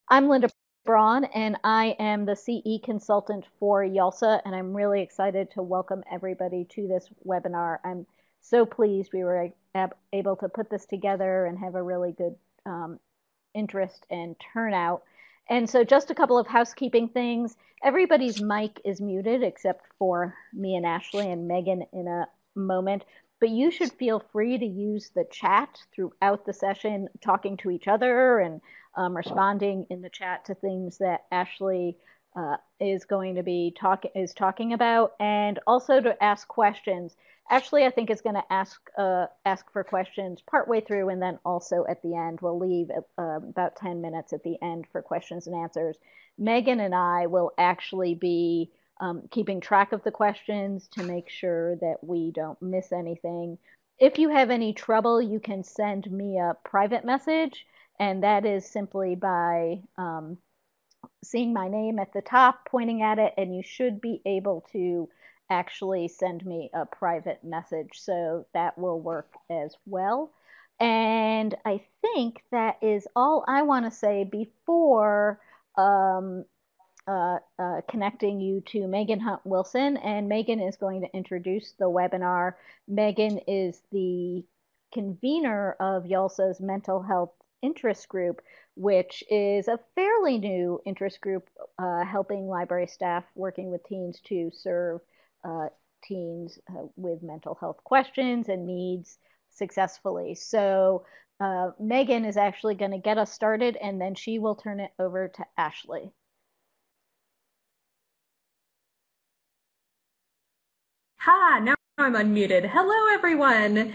I'm Linda Braun, and I am the CE consultant for YALSA, and I'm really excited to welcome everybody to this webinar. I'm so pleased we were able to put this together and have a really good interest and turnout. And so just a couple of housekeeping things. Everybody's mic is muted except for me and Ashley and Megan in a moment, but you should feel free to use the chat throughout the session, talking to each other and responding in the chat to things that Ashley is going to be talking about, and also to ask questions. Ashley, I think, is going to ask for questions partway through, and then also at the end. We'll leave about 10 minutes at the end for questions and answers. Megan and I will actually be keeping track of the questions to make sure that we don't miss anything. If you have any trouble, you can send me a private message, and that is simply by seeing my name at the top, pointing at it, and you should be able to actually send me a private message. So that will work as well. And I think that is all I want to say before connecting you to Megan Hunt Wilson. And Megan is going to introduce the webinar. Megan is the convener of YALSA's mental health interest group, which is a fairly new interest group helping library staff working with teens to serve teens with mental health questions and needs successfully. So Megan is actually going to get us started, and then she will turn it over to Ashley. Ha, now I'm unmuted. Hello, everyone.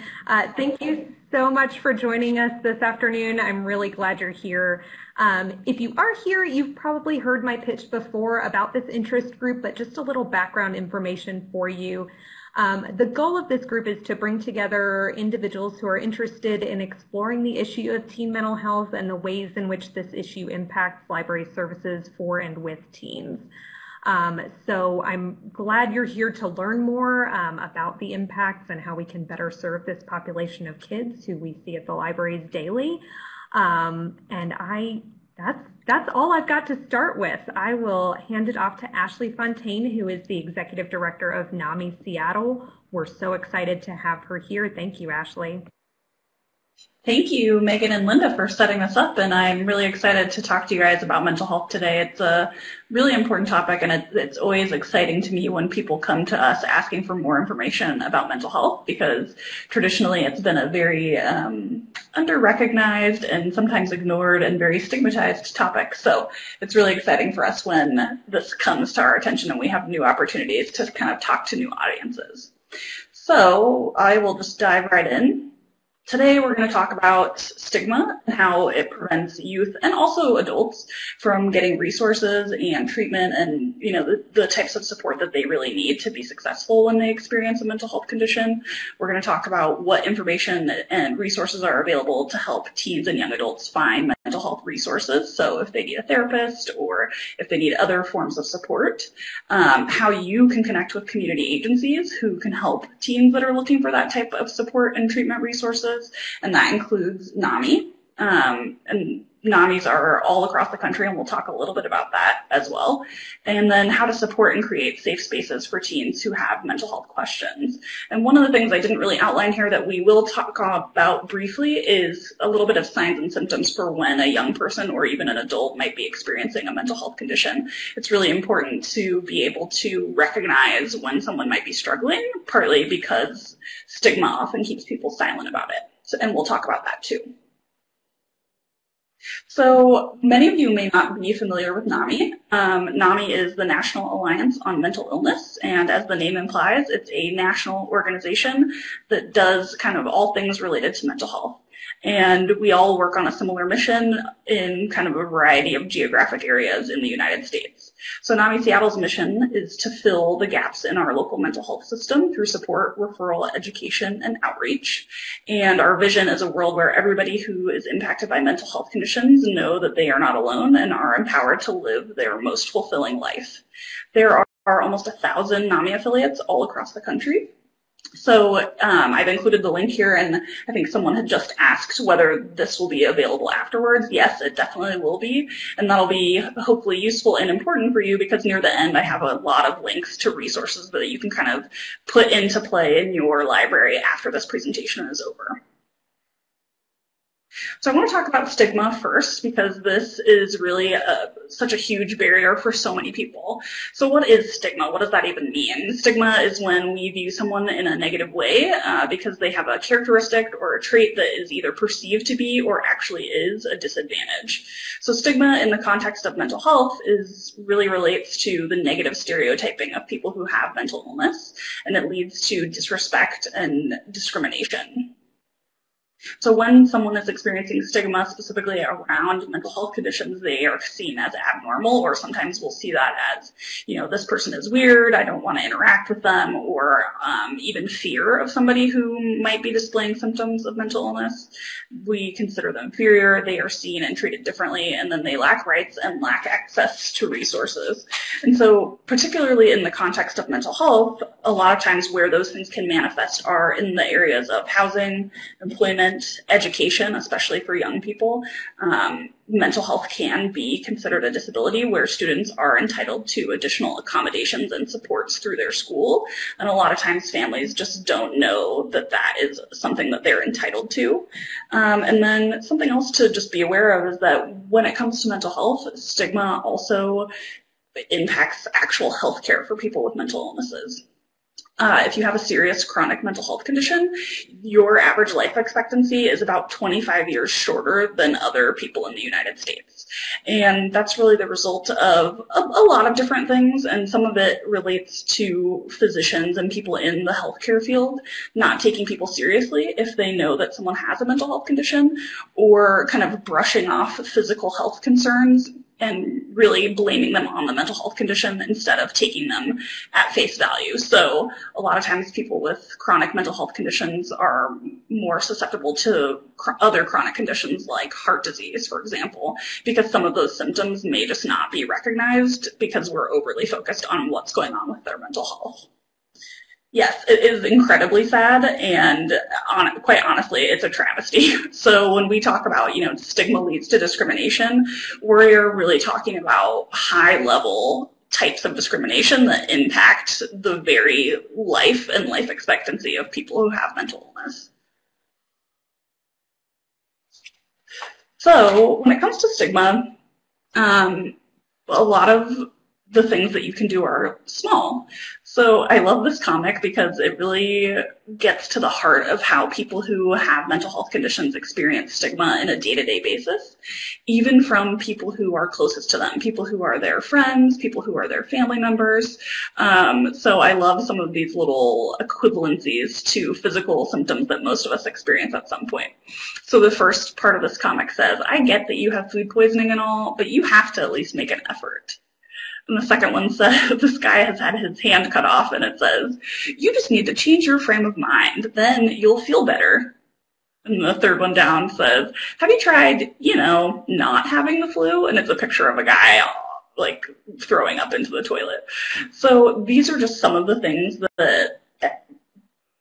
Thank you so much for joining us this afternoon. I'm really glad you're here. If you are here, you've probably heard my pitch before about this interest group, but just a little background information for you. The goal of this group is to bring together individuals who are interested in exploring the issue of teen mental health and the ways in which this issue impacts library services for and with teens. So I'm glad you're here to learn more about the impacts and how we can better serve this population of kids who we see at the libraries daily. That's all I've got to start with. I will hand it off to Ashley Fontaine, who is the Executive Director of NAMI Seattle. We're so excited to have her here. Thank you, Ashley. Thank you, Megan and Linda, for setting this up, and I'm really excited to talk to you guys about mental health today. It's a really important topic, and it's always exciting to me when people come to us asking for more information about mental health, because traditionally it's been a very under-recognized and sometimes ignored and very stigmatized topic. So it's really exciting for us when this comes to our attention and we have new opportunities to kind of talk to new audiences. So I will just dive right in. Today we're going to talk about stigma and how it prevents youth and also adults from getting resources and treatment and, you know, the types of support that they really need to be successful when they experience a mental health condition. We're going to talk about what information and resources are available to help teens and young adults find mental health resources. So if they need a therapist or if they need other forms of support, how you can connect with community agencies who can help teens that are looking for that type of support and treatment resources. And that includes NAMI. And NAMIs are all across the country, and we'll talk a little bit about that as well. And then how to support and create safe spaces for teens who have mental health questions. And one of the things I didn't really outline here that we will talk about briefly is a little bit of signs and symptoms for when a young person or even an adult might be experiencing a mental health condition. It's really important to be able to recognize when someone might be struggling, partly because stigma often keeps people silent about it. So, and we'll talk about that too. So many of you may not be familiar with NAMI. NAMI is the National Alliance on Mental Illness, and as the name implies, it's a national organization that does kind of all things related to mental health. And we all work on a similar mission in kind of a variety of geographic areas in the United States. So NAMI Seattle's mission is to fill the gaps in our local mental health system through support, referral, education, and outreach. And our vision is a world where everybody who is impacted by mental health conditions know that they are not alone and are empowered to live their most fulfilling life. There are almost 1,000 NAMI affiliates all across the country. So I've included the link here, and I think someone had just asked whether this will be available afterwards. Yes, it definitely will be, and that'll be hopefully useful and important for you because near the end I have a lot of links to resources that you can kind of put into play in your library after this presentation is over. So I want to talk about stigma first because this is really such a huge barrier for so many people. So what is stigma? What does that even mean? Stigma is when we view someone in a negative way because they have a characteristic or a trait that is either perceived to be or actually is a disadvantage. So stigma in the context of mental health really relates to the negative stereotyping of people who have mental illness, and it leads to disrespect and discrimination. So when someone is experiencing stigma specifically around mental health conditions, they are seen as abnormal, or sometimes we'll see that as, this person is weird, I don't want to interact with them, or even fear of somebody who might be displaying symptoms of mental illness. We consider them inferior, they are seen and treated differently, and then they lack rights and lack access to resources. And so particularly in the context of mental health, a lot of times where those things can manifest are in the areas of housing, employment, education, especially for young people. Mental health can be considered a disability where students are entitled to additional accommodations and supports through their school. And a lot of times families just don't know that that is something that they're entitled to. And then something else to just be aware of is that when it comes to mental health, stigma also impacts actual health care for people with mental illnesses. If you have a serious chronic mental health condition, your average life expectancy is about 25 years shorter than other people in the United States. And that's really the result of a lot of different things, and some of it relates to physicians and people in the healthcare field not taking people seriously if they know that someone has a mental health condition, or kind of brushing off physical health concerns and really blaming them on the mental health condition instead of taking them at face value. So a lot of times people with chronic mental health conditions are more susceptible to other chronic conditions like heart disease, for example, because some of those symptoms may just not be recognized because we're overly focused on what's going on with their mental health. Yes, it is incredibly sad, and quite honestly, it's a travesty. So when we talk about, stigma leads to discrimination, we're really talking about high-level types of discrimination that impact the very life and life expectancy of people who have mental illness. So when it comes to stigma, a lot of the things that you can do are small. So I love this comic because it really gets to the heart of how people who have mental health conditions experience stigma in a day-to-day basis, even from people who are closest to them, people who are their friends, people who are their family members. So I love some of these little equivalencies to physical symptoms that most of us experience at some point. So the first part of this comic says, I get that you have food poisoning and all, but you have to at least make an effort. And the second one says, this guy has had his hand cut off, and it says, you just need to change your frame of mind, then you'll feel better. And the third one down says, have you tried, not having the flu? And it's a picture of a guy, like, throwing up into the toilet. So these are just some of the things that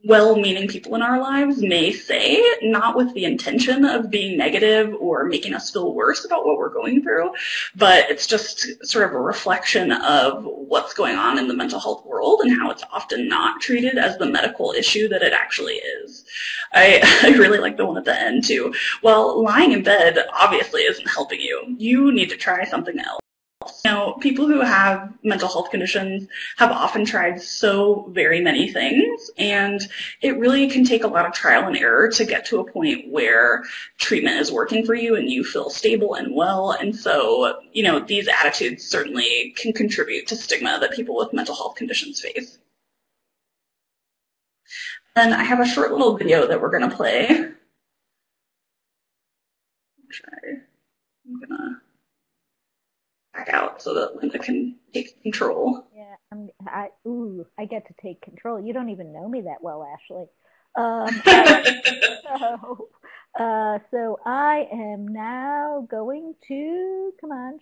well-meaning people in our lives may say, not with the intention of being negative or making us feel worse about what we're going through, but it's just sort of a reflection of what's going on in the mental health world and how it's often not treated as the medical issue that it actually is. I really like the one at the end too. Well, lying in bed obviously isn't helping you. You need to try something else. People who have mental health conditions have often tried so very many things, and it really can take a lot of trial and error to get to a point where treatment is working for you and you feel stable and well. And so, these attitudes certainly can contribute to stigma that people with mental health conditions face. And I have a short little video that we're going to play. I'm going to back out so that Linda can take control. Yeah, I get to take control. You don't even know me that well, Ashley. So I am now going to, come on,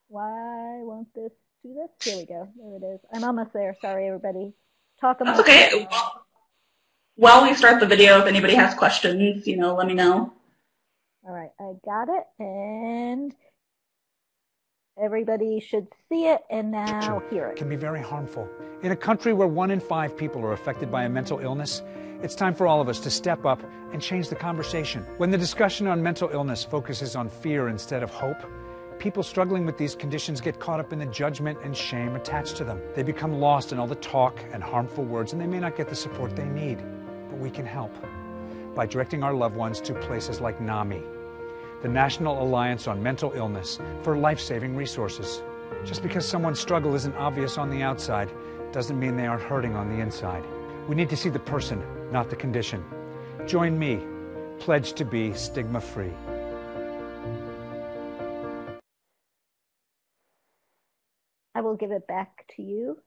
why won't this do this? Here we go. There it is. I'm almost there. Sorry, everybody. That's okay. while we start the video, if anybody has questions, let me know. All right, I got it, and everybody should see it and now hear it. Can be very harmful. In a country where 1 in 5 people are affected by a mental illness, it's time for all of us to step up and change the conversation. When the discussion on mental illness focuses on fear instead of hope, people struggling with these conditions get caught up in the judgment and shame attached to them. They become lost in all the talk and harmful words, and they may not get the support they need. But we can help by directing our loved ones to places like NAMI, the National Alliance on Mental Illness, for life-saving resources. Just because someone's struggle isn't obvious on the outside doesn't mean they aren't hurting on the inside. We need to see the person, not the condition. Join me. Pledge to be stigma-free. I will give it back to you.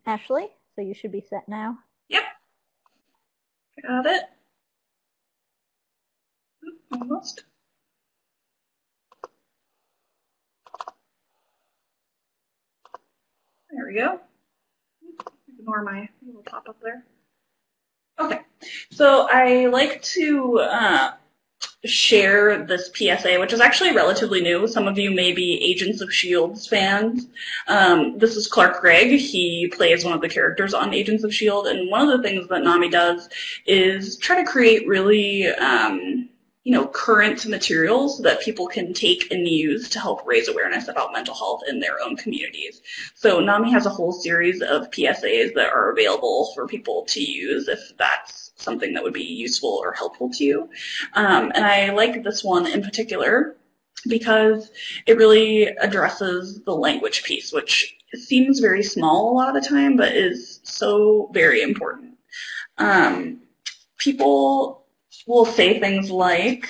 Ashley, so you should be set now. Yep. Got it. Almost. There we go. Ignore my little pop-up there. Okay, so I like to share this PSA, which is actually relatively new. Some of you may be Agents of S.H.I.E.L.D. fans. This is Clark Gregg. He plays one of the characters on Agents of S.H.I.E.L.D., and one of the things that NAMI does is try to create really current materials that people can take and use to help raise awareness about mental health in their own communities. So NAMI has a whole series of PSAs that are available for people to use if that's something that would be useful or helpful to you. And I like this one in particular because it really addresses the language piece, which seems very small a lot of the time, but is so very important. People will say things like,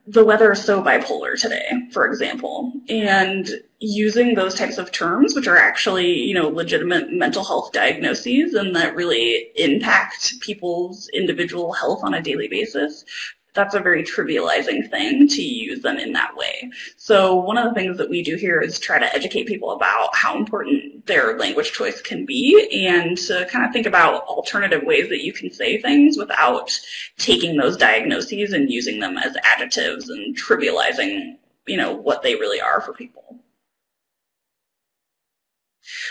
the weather is so bipolar today, for example, and using those types of terms, which are actually, legitimate mental health diagnoses and that really impact people's individual health on a daily basis, that's a very trivializing thing to use them in that way. So one of the things that we do here is try to educate people about how important their language choice can be and to kind of think about alternative ways that you can say things without taking those diagnoses and using them as adjectives and trivializing, what they really are for people.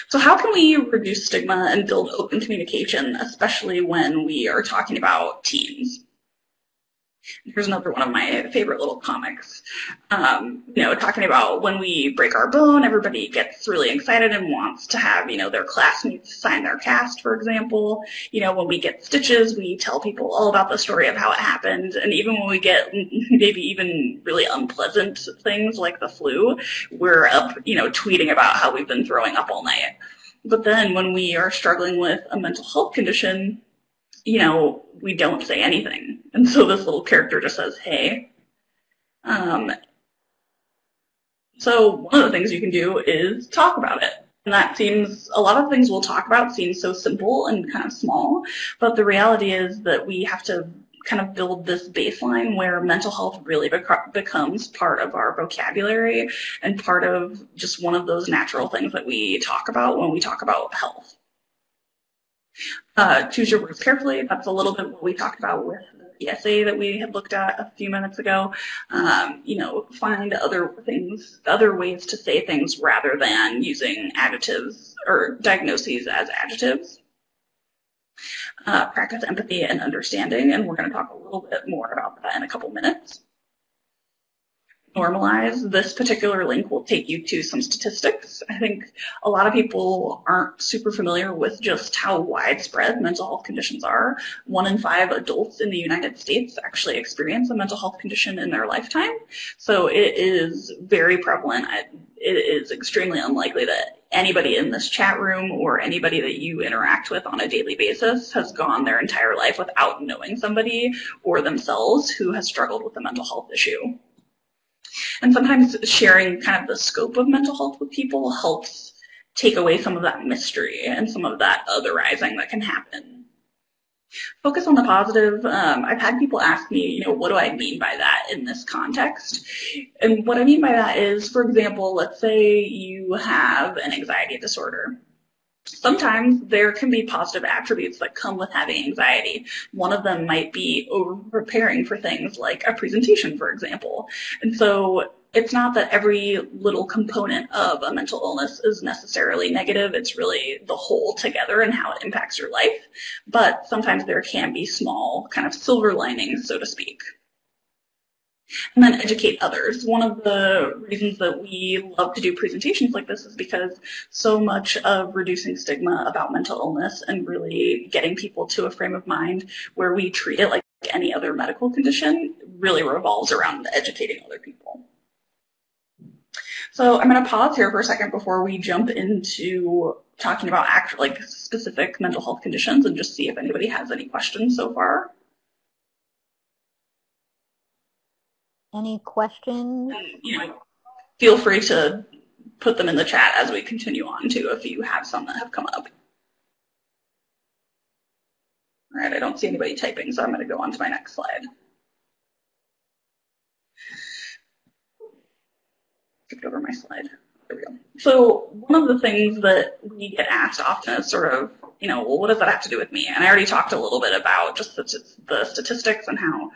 So how can we reduce stigma and build open communication, especially when we are talking about teens? Here's another one of my favorite little comics. Talking about when we break our bone, everybody gets really excited and wants to have, their classmates sign their cast, for example. When we get stitches, we tell people all about the story of how it happened. And even when we get maybe even really unpleasant things like the flu, we're up, tweeting about how we've been throwing up all night. But then when we are struggling with a mental health condition, we don't say anything. And so this little character just says, hey. So one of the things you can do is talk about it. And that seems, a lot of things we'll talk about seem so simple and kind of small, but the reality is that we have to kind of build this baseline where mental health really becomes part of our vocabulary and part of just one of those natural things that we talk about when we talk about health. Choose your words carefully. That's a little bit what we talked about with the PSA that we had looked at a few minutes ago. Find other ways to say things rather than using adjectives or diagnoses as adjectives. Practice empathy and understanding, and we're going to talk a little bit more about that in a couple minutes. Normalize. This particular link will take you to some statistics. I think a lot of people aren't super familiar with just how widespread mental health conditions are. 1 in 5 adults in the United States actually experience a mental health condition in their lifetime. So it is very prevalent. It is extremely unlikely that anybody in this chat room or anybody that you interact with on a daily basis has gone their entire life without knowing somebody or themselves who has struggled with a mental health issue. And sometimes sharing kind of the scope of mental health with people helps take away some of that mystery and some of that otherizing that can happen. Focus on the positive. I've had people ask me, what do I mean by that in this context? And what I mean by that is, for example, let's say you have an anxiety disorder. Sometimes there can be positive attributes that come with having anxiety. One of them might be over-preparing for things like a presentation, for example. And so it's not that every little component of a mental illness is necessarily negative. It's really the whole together and how it impacts your life. But sometimes there can be small kind of silver linings, so to speak. And then educate others. One of the reasons that we love to do presentations like this is because so much of reducing stigma about mental illness and really getting people to a frame of mind where we treat it like any other medical condition really revolves around educating other people. So I'm going to pause here for a second before we jump into talking about specific mental health conditions and just see if anybody has any questions so far. Any questions? Feel free to put them in the chat as we continue on too, if you have some that have come up. All right, I don't see anybody typing, so I'm going to go on to my next slide. Skipped over my slide. There we go. So one of the things that we get asked often is sort of, well, what does that have to do with me? And I already talked a little bit about just the statistics and how,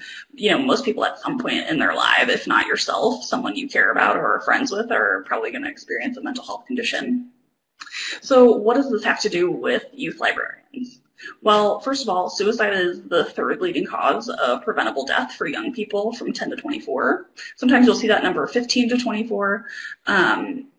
most people at some point in their life, if not yourself, someone you care about or are friends with, are probably going to experience a mental health condition. So what does this have to do with youth librarians? Well, first of all, suicide is the third leading cause of preventable death for young people from 10 to 24. Sometimes you'll see that number 15 to 24,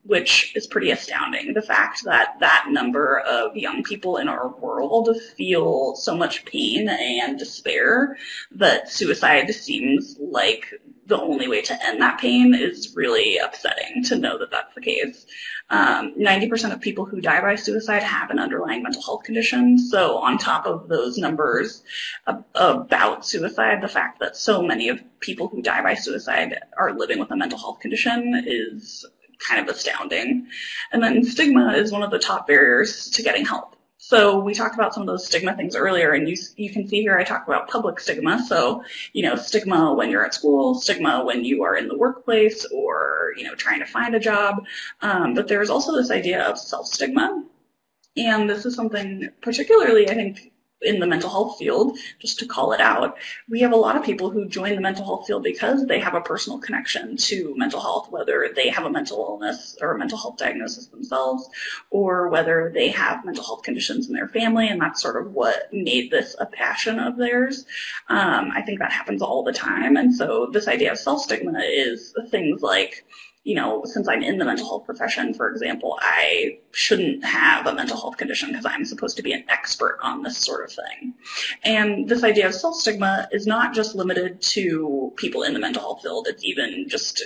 which is pretty astounding. The fact that that number of young people in our world feel so much pain and despair that suicide seems like the only way to end that pain is really upsetting to know that that's the case. 90% of people who die by suicide have an underlying mental health condition. So on top of those numbers about suicide, the fact that so many of people who die by suicide are living with a mental health condition is kind of astounding. And then stigma is one of the top barriers to getting help. So we talked about some of those stigma things earlier, and you can see here I talk about public stigma. So, stigma when you're at school, stigma when you are in the workplace or, trying to find a job. But there's also this idea of self-stigma. And this is something particularly, I think, in the mental health field, just to call it out, we have a lot of people who join the mental health field because they have a personal connection to mental health, whether they have a mental illness or a mental health diagnosis themselves, or whether they have mental health conditions in their family, and that's sort of what made this a passion of theirs. I think that happens all the time, and so this idea of self-stigma is things like, since I'm in the mental health profession, for example, I shouldn't have a mental health condition because I'm supposed to be an expert on this sort of thing. And this idea of self-stigma is not just limited to people in the mental health field. It's even just,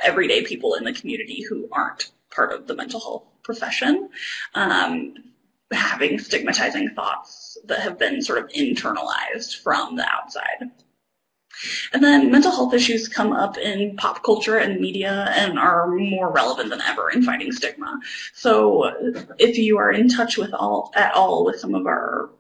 everyday people in the community who aren't part of the mental health profession, having stigmatizing thoughts that have been sort of internalized from the outside. And then mental health issues come up in pop culture and media and are more relevant than ever in fighting stigma. So if you are in touch with at all with some of our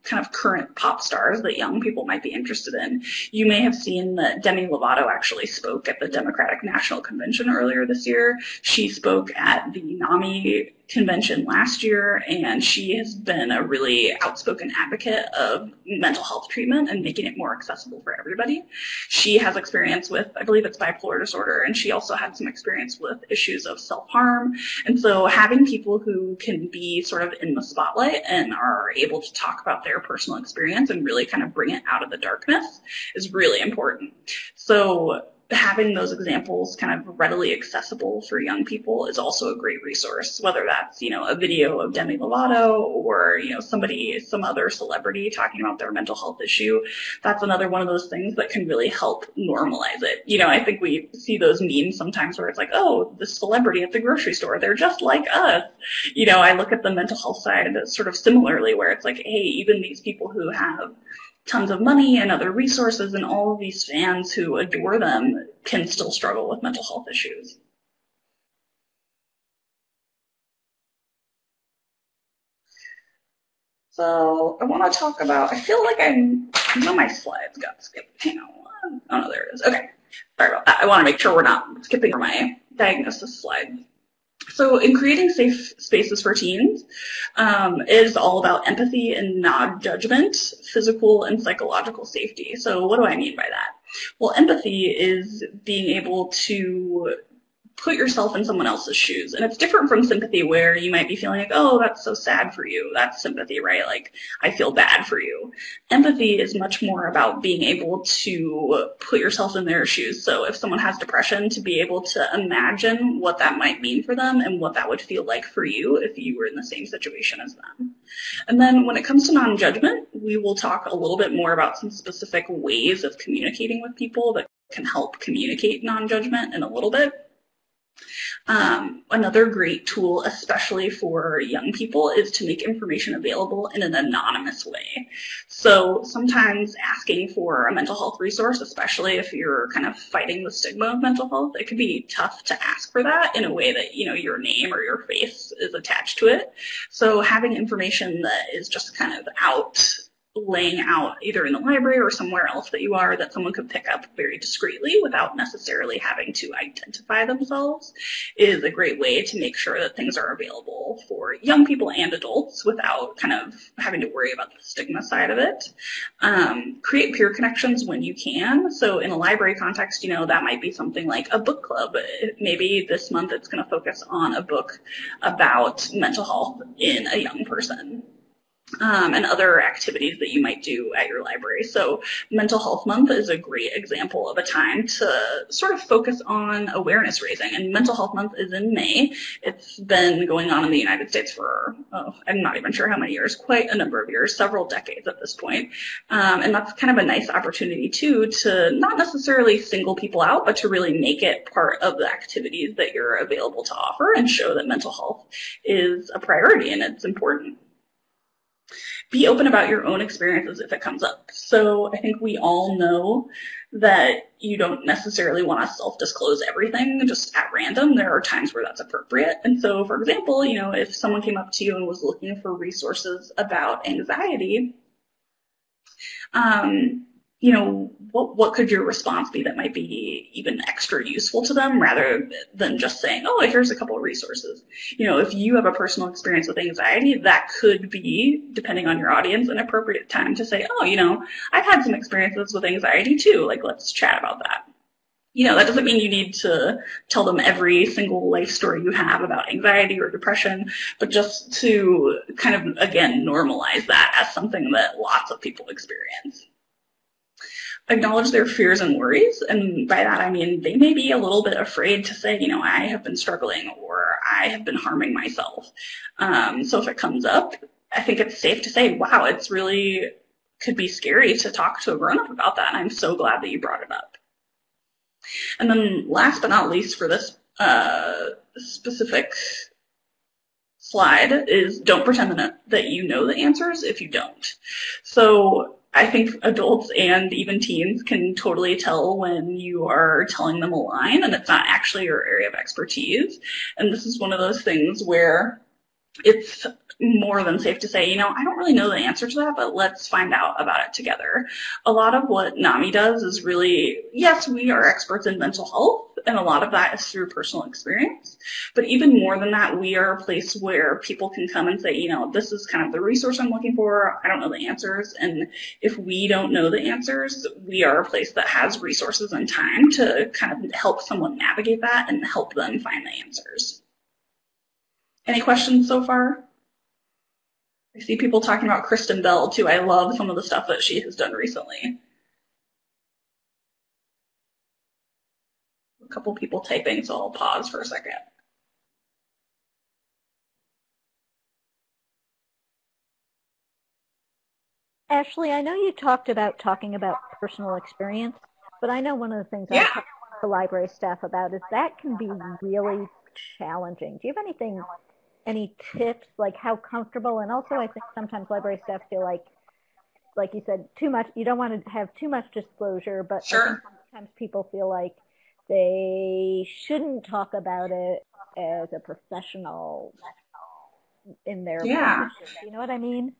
kind of current pop stars that young people might be interested in, you may have seen that Demi Lovato actually spoke at the Democratic National Convention earlier this year. She spoke at the NAMI convention last year, and she has been a really outspoken advocate of mental health treatment and making it more accessible for everybody. She has experience with, I believe it's bipolar disorder, and she also had some experience with issues of self-harm. And so having people who can be sort of in the spotlight and are able to talk about their personal experience and really kind of bring it out of the darkness is really important. So having those examples kind of readily accessible for young people is also a great resource, whether that's, a video of Demi Lovato or, some other celebrity talking about their mental health issue. That's another one of those things that can really help normalize it. I think we see those memes sometimes where it's like, oh, this celebrity at the grocery store, they're just like us. I look at the mental health side sort of similarly, where it's like, hey, even these people who have tons of money and other resources and all of these fans who adore them can still struggle with mental health issues. So I want to talk about, I feel like my slides got skipped. Hang on. Oh no, there it is. Okay. Sorry about that. I want to make sure we're not skipping my diagnosis slide. So in creating safe spaces for teens is all about empathy and non-judgment, physical and psychological safety. So what do I mean by that? Well, empathy is being able to put yourself in someone else's shoes. And it's different from sympathy, where you might be feeling like, oh, that's so sad for you. That's sympathy, right? Like, I feel bad for you. Empathy is much more about being able to put yourself in their shoes. So if someone has depression, to be able to imagine what that might mean for them and what that would feel like for you if you were in the same situation as them. And then when it comes to non-judgment, we will talk a little bit more about some specific ways of communicating with people that can help communicate non-judgment in a little bit. Another great tool, especially for young people, is to make information available in an anonymous way. So sometimes asking for a mental health resource, especially if you're kind of fighting the stigma of mental health, it can be tough to ask for that in a way that, you know, your name or your face is attached to it. So having information that is just kind of laying out either in the library or somewhere else that you are, that someone could pick up very discreetly without necessarily having to identify themselves, is a great way to make sure that things are available for young people and adults without kind of having to worry about the stigma side of it. Create peer connections when you can. So in a library context, you know, that might be something like a book club. Maybe this month it's going to focus on a book about mental health in a young person. And other activities that you might do at your library. So Mental Health Month is a great example of a time to sort of focus on awareness raising. And Mental Health Month is in May. It's been going on in the United States for, I'm not even sure how many years, quite a number of years, several decades at this point. And that's kind of a nice opportunity too, to not necessarily single people out, but to really make it part of the activities that you're available to offer and show that mental health is a priority and it's important. Be open about your own experiences if it comes up. So I think we all know that you don't necessarily want to self-disclose everything just at random. There are times where that's appropriate. And so, for example, you know, if someone came up to you and was looking for resources about anxiety, you know, what could your response be that might be even extra useful to them, rather than just saying, oh, here's a couple of resources. You know, if you have a personal experience with anxiety, that could be, depending on your audience, an appropriate time to say, oh, you know, I've had some experiences with anxiety too. Like, let's chat about that. You know, that doesn't mean you need to tell them every single life story you have about anxiety or depression, but just to kind of, again, normalize that as something that lots of people experience. Acknowledge their fears and worries, and by that I mean they may be a little bit afraid to say, you know, I have been struggling or I have been harming myself. So if it comes up, I think it's safe to say, wow, it's really could be scary to talk to a grown-up about that, and I'm so glad that you brought it up. And then last but not least for this specific slide is don't pretend that you know the answers if you don't. So I think adults and even teens can totally tell when you are telling them a line and it's not actually your area of expertise. And this is one of those things where it's more than safe to say, you know, I don't really know the answer to that, but let's find out about it together. A lot of what NAMI does is really, yes, we are experts in mental health, and a lot of that is through personal experience. But even more than that, we are a place where people can come and say, you know, this is kind of the resource I'm looking for. I don't know the answers. And if we don't know the answers, we are a place that has resources and time to kind of help someone navigate that and help them find the answers. Any questions so far? I see people talking about Kristen Bell, too. I love some of the stuff that she has done recently. A couple people typing, so I'll pause for a second. Ashley, I know you talked about talking about personal experience, but I know one of the things I talk to the library staff about is that can be really challenging. Do you have any tips, like how comfortable? And also I think sometimes library staff feel like you said, too much, you don't want to have too much disclosure, but I think sometimes people feel like they shouldn't talk about it as a professional in their profession. You know what I mean?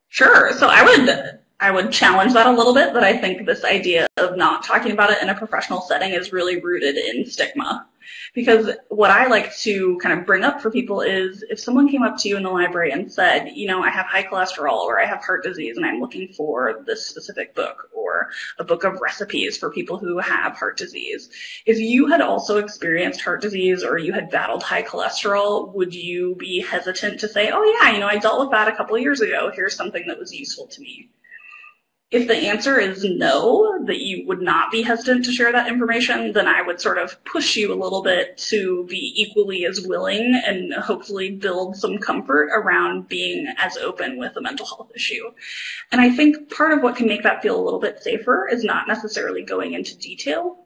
Sure. So I would challenge that a little bit, that I think this idea of not talking about it in a professional setting is really rooted in stigma. Because what I like to kind of bring up for people is if someone came up to you in the library and said, you know, I have high cholesterol or I have heart disease and I'm looking for this specific book or a book of recipes for people who have heart disease. If you had also experienced heart disease or you had battled high cholesterol, would you be hesitant to say, oh yeah, you know, I dealt with that a couple of years ago. Here's something that was useful to me? If the answer is no, that you would not be hesitant to share that information, then I would sort of push you a little bit to be equally as willing and hopefully build some comfort around being as open with a mental health issue. And I think part of what can make that feel a little bit safer is not necessarily going into detail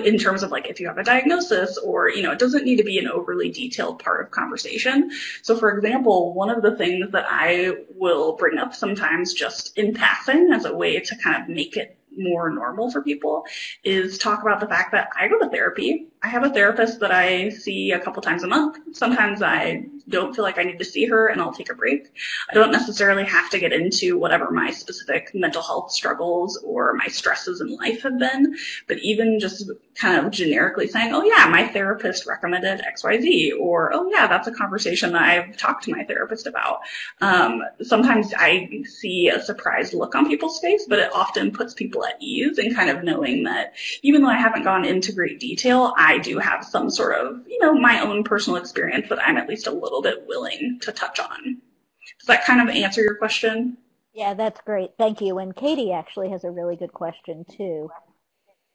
in terms of like if you have a diagnosis or, you know, it doesn't need to be an overly detailed part of conversation. So for example, one of the things that I will bring up sometimes just in passing as a way to kind of make it more normal for people is talk about the fact that I go to therapy. I have a therapist that I see a couple times a month. Sometimes I don't feel like I need to see her and I'll take a break. I don't necessarily have to get into whatever my specific mental health struggles or my stresses in life have been, but even just kind of generically saying, oh yeah, my therapist recommended XYZ, or oh yeah, that's a conversation that I've talked to my therapist about. Sometimes I see a surprised look on people's face, but it often puts people at ease and kind of knowing that even though I haven't gone into great detail, I do have some sort of, you know, my own personal experience that I'm at least a little bit willing to touch on. Does that kind of answer your question? Yeah, that's great. Thank you. And Katie actually has a really good question too.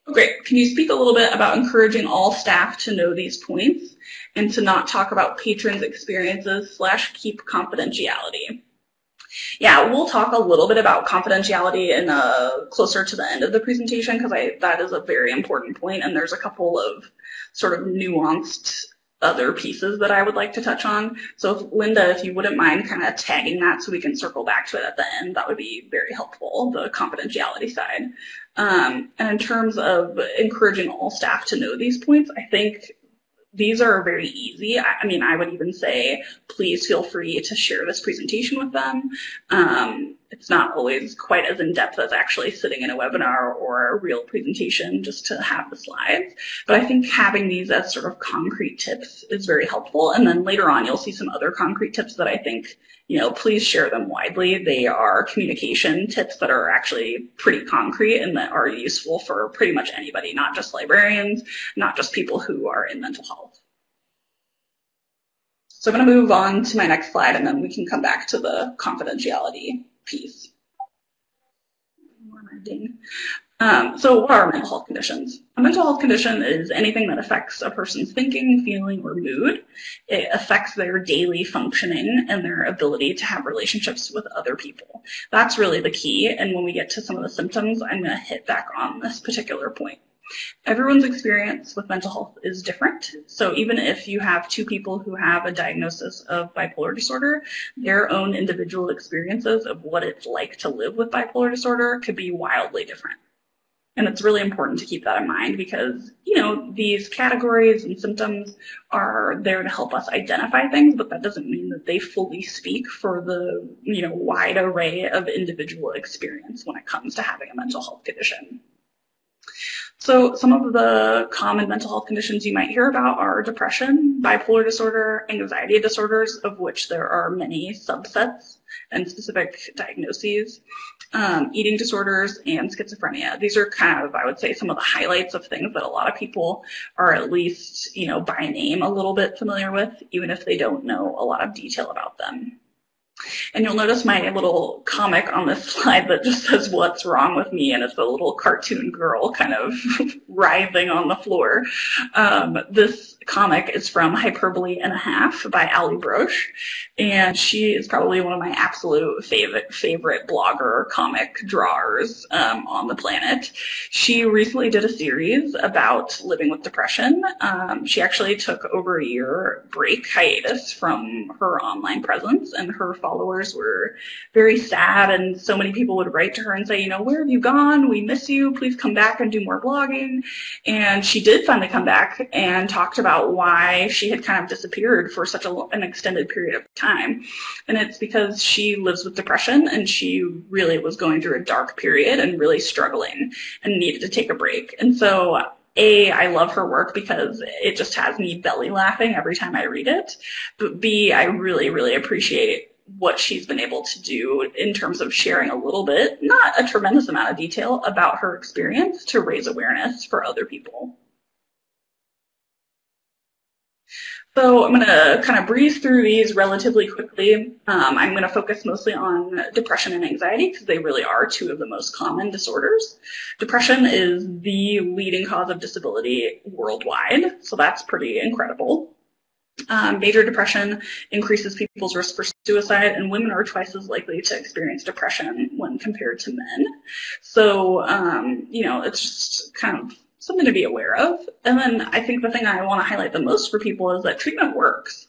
Great. Can you speak a little bit about encouraging all staff to know these points and to not talk about patrons' experiences / keep confidentiality? Yeah, we'll talk a little bit about confidentiality in closer to the end of the presentation because that is a very important point, and there's a couple of sort of nuanced other pieces that I would like to touch on. So Linda, if you wouldn't mind kind of tagging that so we can circle back to it at the end, that would be very helpful, the confidentiality side. And in terms of encouraging all staff to know these points, I think these are very easy. I mean, I would even say, please feel free to share this presentation with them. It's not always quite as in-depth as actually sitting in a webinar or a real presentation just to have the slides. But I think having these as sort of concrete tips is very helpful. And then later on, you'll see some other concrete tips that I think, you know, please share them widely. They are communication tips that are actually pretty concrete and that are useful for pretty much anybody, not just librarians, not just people who are in mental health. So I'm going to move on to my next slide and then we can come back to the confidentiality piece. So what are mental health conditions? A mental health condition is anything that affects a person's thinking, feeling, or mood. It affects their daily functioning and their ability to have relationships with other people. That's really the key, and when we get to some of the symptoms, I'm going to hit back on this particular point. Everyone's experience with mental health is different. So even if you have two people who have a diagnosis of bipolar disorder, their own individual experiences of what it's like to live with bipolar disorder could be wildly different. And it's really important to keep that in mind because, you know, these categories and symptoms are there to help us identify things, but that doesn't mean that they fully speak for the, you know, wide array of individual experience when it comes to having a mental health condition. So some of the common mental health conditions you might hear about are depression, bipolar disorder, anxiety disorders, of which there are many subsets and specific diagnoses, eating disorders, and schizophrenia. These are kind of, I would say, some of the highlights of things that a lot of people are at least, you know, by name a little bit familiar with, even if they don't know a lot of detail about them. And you'll notice my little comic on this slide that just says what's wrong with me, and it's a little cartoon girl kind of writhing on the floor. This comic is from Hyperbole and a Half by Ali Broche, and she is probably one of my absolute favorite blogger comic drawers on the planet. She recently did a series about living with depression. She actually took over a year break hiatus from her online presence, and her followers were very sad, and so many people would write to her and say, you know, where have you gone? We miss you. Please come back and do more blogging. And she did finally come back and talked about why she had kind of disappeared for such an extended period of time. And it's because she lives with depression and she really was going through a dark period and really struggling and needed to take a break. And so A, I love her work because it just has me belly laughing every time I read it. But B, I really, really appreciate what she's been able to do in terms of sharing a little bit, not a tremendous amount of detail, about her experience to raise awareness for other people. So I'm going to kind of breeze through these relatively quickly. I'm going to focus mostly on depression and anxiety because they really are two of the most common disorders. Depression is the leading cause of disability worldwide, so that's pretty incredible. Major depression increases people's risk for suicide, and women are twice as likely to experience depression when compared to men. So, it's just kind of something to be aware of. And then I think the thing I want to highlight the most for people is that treatment works.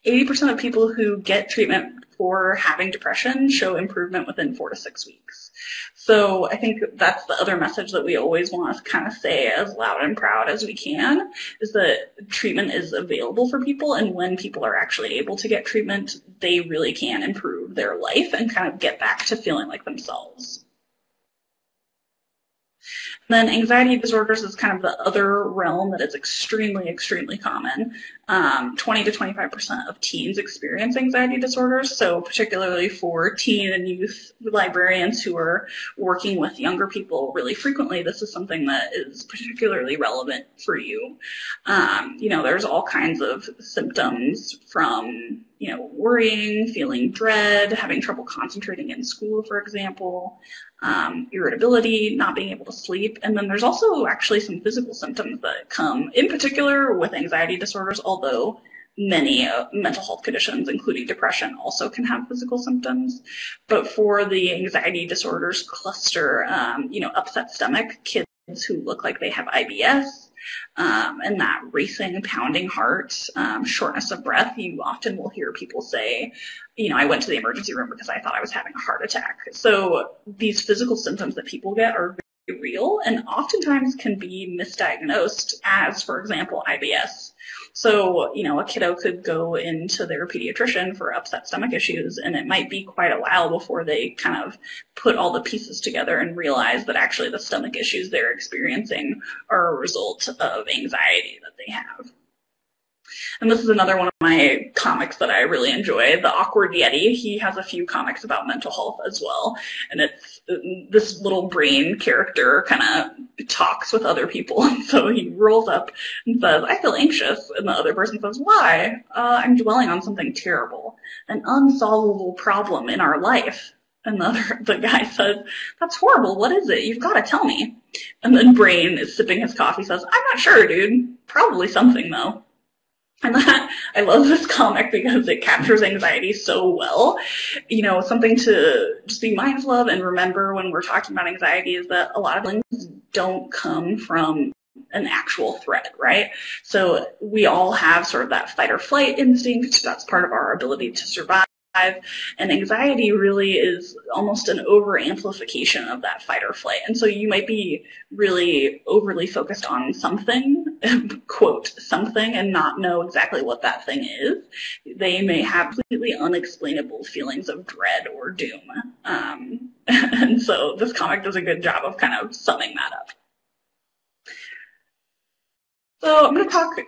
80% of people who get treatment for having depression show improvement within 4 to 6 weeks. So I think that's the other message that we always want to kind of say as loud and proud as we can, is that treatment is available for people, and when people are actually able to get treatment, they really can improve their life and kind of get back to feeling like themselves. Then anxiety disorders is kind of the other realm that is extremely, extremely common. 20 to 25% of teens experience anxiety disorders, so particularly for teen and youth librarians who are working with younger people really frequently, this is something that is particularly relevant for you. There's all kinds of symptoms from worrying, feeling dread, having trouble concentrating in school, for example, irritability, not being able to sleep. And then there's also actually some physical symptoms that come, in particular with anxiety disorders, although many mental health conditions, including depression, also can have physical symptoms. But for the anxiety disorders cluster, upset stomach, kids who look like they have IBS, and that racing, pounding heart, shortness of breath. You often will hear people say, I went to the emergency room because I thought I was having a heart attack. So these physical symptoms that people get are very real and oftentimes can be misdiagnosed as, for example, IBS. So, a kiddo could go into their pediatrician for upset stomach issues, and it might be quite a while before they kind of put all the pieces together and realize that actually the stomach issues they're experiencing are a result of anxiety that they have. And this is another one of my comics that I really enjoy, The Awkward Yeti. He has a few comics about mental health as well. And it's this little brain character kind of talks with other people. And so he rolls up and says, I feel anxious. And the other person says, why? I'm dwelling on something terrible, an unsolvable problem in our life. And the guy says, that's horrible. What is it? You've got to tell me. And then Brain is sipping his coffee, says, I'm not sure, dude. Probably something, though. And I love this comic because it captures anxiety so well. Something to just be mindful of and remember when we're talking about anxiety is that a lot of things don't come from an actual threat, right? So we all have sort of that fight or flight instinct. That's part of our ability to survive. And anxiety really is almost an over-amplification of that fight or flight. And so you might be really overly focused on something, quote, something, and not know exactly what that thing is. They may have completely unexplainable feelings of dread or doom. And so this comic does a good job of kind of summing that up. So I'm going to talk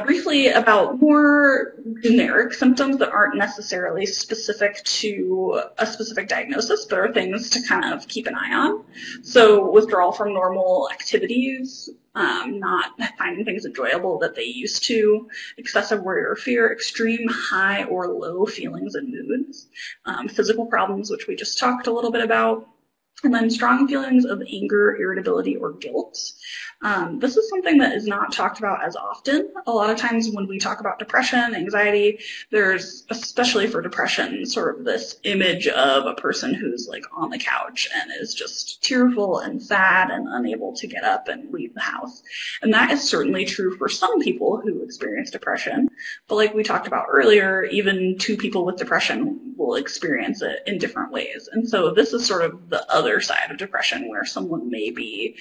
briefly about more generic symptoms that aren't necessarily specific to a specific diagnosis, but are things to kind of keep an eye on. So withdrawal from normal activities, not finding things enjoyable that they used to, excessive worry or fear, extreme high or low feelings and moods, physical problems, which we just talked a little bit about, and then strong feelings of anger, irritability, or guilt. This is something that is not talked about as often. A lot of times when we talk about depression, anxiety, there's, especially for depression, sort of this image of a person who's like on the couch and is just tearful and sad and unable to get up and leave the house. And that is certainly true for some people who experience depression. But like we talked about earlier, even two people with depression will experience it in different ways. And so this is sort of the other side of depression, where someone may be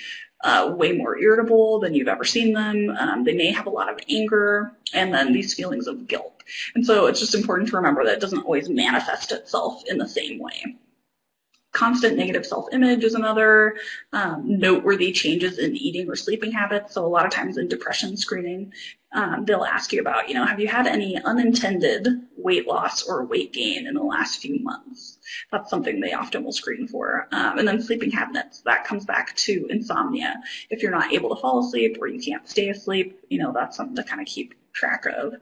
way more irritable than you've ever seen them. They may have a lot of anger, and then these feelings of guilt. And so it's just important to remember that it doesn't always manifest itself in the same way. Constant negative self-image is another. Noteworthy changes in eating or sleeping habits. So a lot of times in depression screening, they'll ask you about, have you had any unintended weight loss or weight gain in the last few months? That's something they often will screen for. And then sleeping habits, that comes back to insomnia. If you're not able to fall asleep or you can't stay asleep, that's something to kind of keep track of.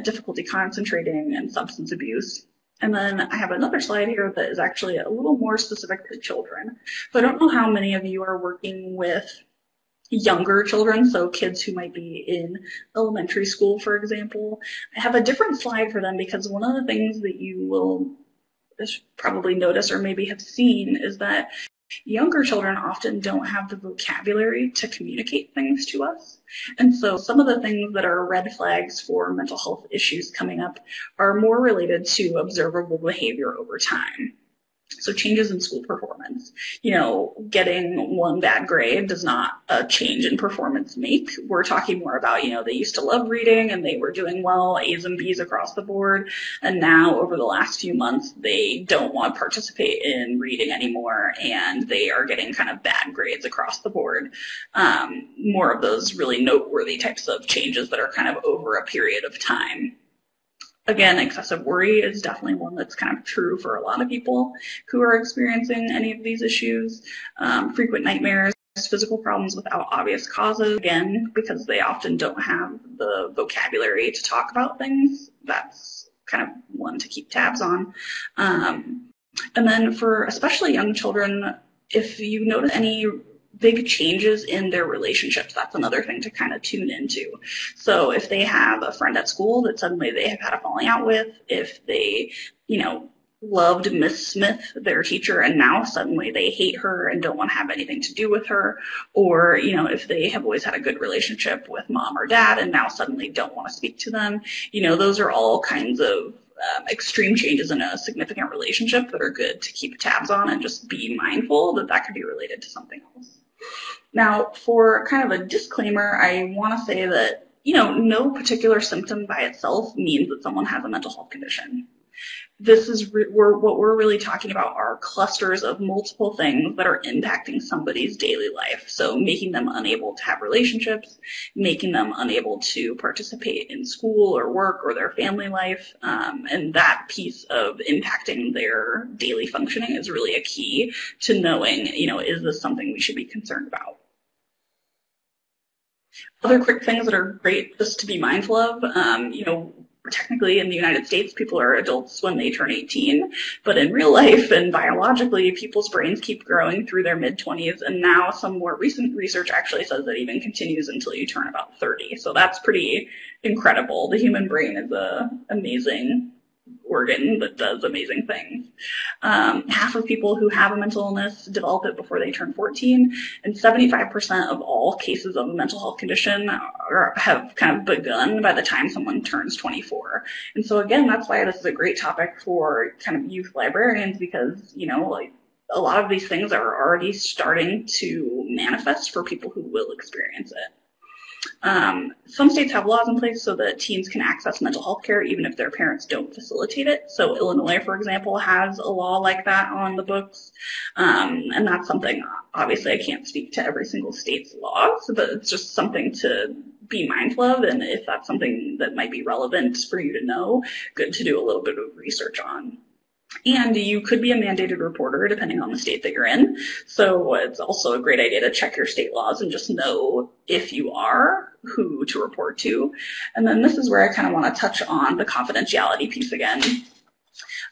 Difficulty concentrating and substance abuse. And then I have another slide here that is actually a little more specific to children. So I don't know how many of you are working with younger children, so kids who might be in elementary school, for example. I have a different slide for them because one of the things that you will probably notice or maybe have seen is that younger children often don't have the vocabulary to communicate things to us. And so some of the things that are red flags for mental health issues coming up are more related to observable behavior over time. So changes in school performance. Getting one bad grade does not a change in performance make. We're talking more about, they used to love reading and they were doing well, A's and B's across the board. And now over the last few months, they don't want to participate in reading anymore and they are getting kind of bad grades across the board. More of those really noteworthy types of changes that are kind of over a period of time. Again, excessive worry is definitely one that's kind of true for a lot of people who are experiencing any of these issues. Frequent nightmares, physical problems without obvious causes, again, because they often don't have the vocabulary to talk about things. That's kind of one to keep tabs on. And then for especially young children, if you notice any big changes in their relationships, that's another thing to kind of tune into. So if they have a friend at school that suddenly they have had a falling out with, if they, loved Miss Smith, their teacher, and now suddenly they hate her and don't want to have anything to do with her, or, if they have always had a good relationship with mom or dad and now suddenly don't want to speak to them, those are all kinds of extreme changes in a significant relationship that are good to keep tabs on and just be mindful that could be related to something else. Now, for kind of a disclaimer, I want to say that, no particular symptom by itself means that someone has a mental health condition. This is what we're really talking about are clusters of multiple things that are impacting somebody's daily life. So making them unable to have relationships, making them unable to participate in school or work or their family life. And that piece of impacting their daily functioning is really a key to knowing, is this something we should be concerned about? Other quick things that are great just to be mindful of, technically in the United States, people are adults when they turn 18, but in real life and biologically, people's brains keep growing through their mid-20s, and now some more recent research actually says that even continues until you turn about 30. So that's pretty incredible. The human brain is an amazing organ that does amazing things. Half of people who have a mental illness develop it before they turn 14, and 75% of all cases of a mental health condition have kind of begun by the time someone turns 24. And so again, that's why this is a great topic for kind of youth librarians, because, a lot of these things are already starting to manifest for people who will experience it. Some states have laws in place so that teens can access mental health care even if their parents don't facilitate it. So Illinois, for example, has a law like that on the books. And that's something, obviously I can't speak to every single state's laws, but it's just something to be mindful of. And if that's something that might be relevant for you to know, good to do a little bit of research on. And you could be a mandated reporter depending on the state that you're in. So it's also a great idea to check your state laws and just know if you are, who to report to. And then this is where I kind of want to touch on the confidentiality piece again.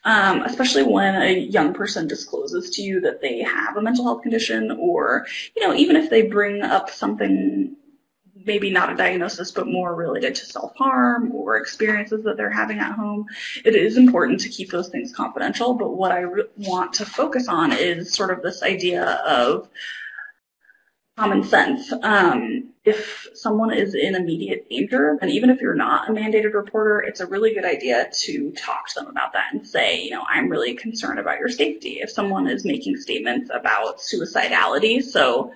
Especially when a young person discloses to you that they have a mental health condition, or, even if they bring up something, maybe not a diagnosis, but more related to self-harm or experiences that they're having at home, it is important to keep those things confidential. But what I want to focus on is sort of this idea of common sense. If someone is in immediate danger, and even if you're not a mandated reporter, it's a really good idea to talk to them about that and say, I'm really concerned about your safety. If someone is making statements about suicidality, so,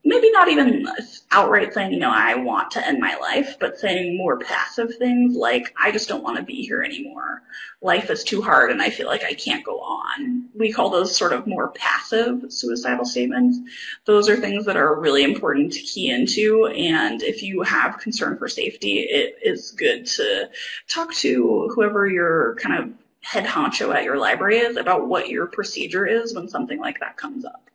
maybe not even outright saying, you know, I want to end my life, but saying more passive things like, I just don't want to be here anymore. Life is too hard and I feel like I can't go on. We call those sort of more passive suicidal statements. Those are things that are really important to key into, and if you have concern for safety, it is good to talk to whoever your kind of head honcho at your library is about what your procedure is when something like that comes up.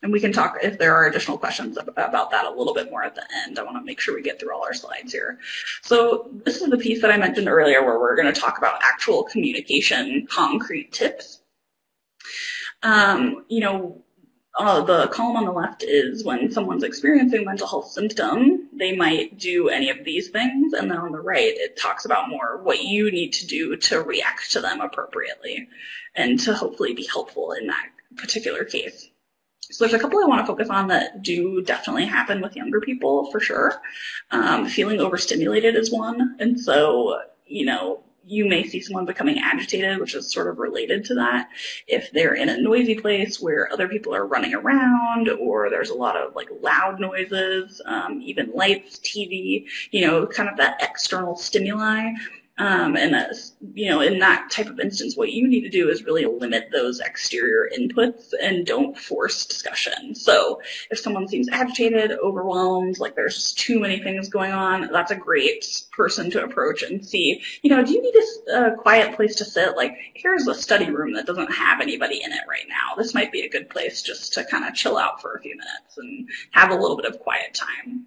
And we can talk, if there are additional questions about that, a little bit more at the end. I want to make sure we get through all our slides here. So this is the piece that I mentioned earlier where we're going to talk about actual communication, concrete tips. You know, the column on the left is when someone's experiencing a mental health symptom, they might do any of these things. And then on the right, it talks about more what you need to do to react to them appropriately and to hopefully be helpful in that particular case. So there's a couple I want to focus on that do definitely happen with younger people for sure. Feeling overstimulated is one. And so, you know, you may see someone becoming agitated, which is sort of related to that. If they're in a noisy place where other people are running around, or there's a lot of like loud noises, even lights, TV, you know, kind of that external stimuli. You know, in that type of instance, what you need to do is really limit those exterior inputs and don't force discussion. So if someone seems agitated, overwhelmed, like there's just too many things going on, that's a great person to approach and see, you know, do you need a quiet place to sit? Like, here's a study room that doesn't have anybody in it right now. This might be a good place just to kind of chill out for a few minutes and have a little bit of quiet time.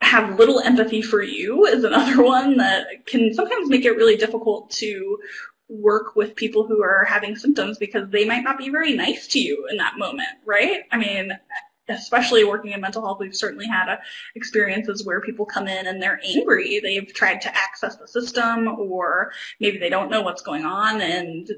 Have little empathy for you is another one that can sometimes make it really difficult to work with people who are having symptoms because they might not be very nice to you in that moment, right? I mean, especially working in mental health, we've certainly had experiences where people come in and they're angry. They've tried to access the system, or maybe they don't know what's going on, and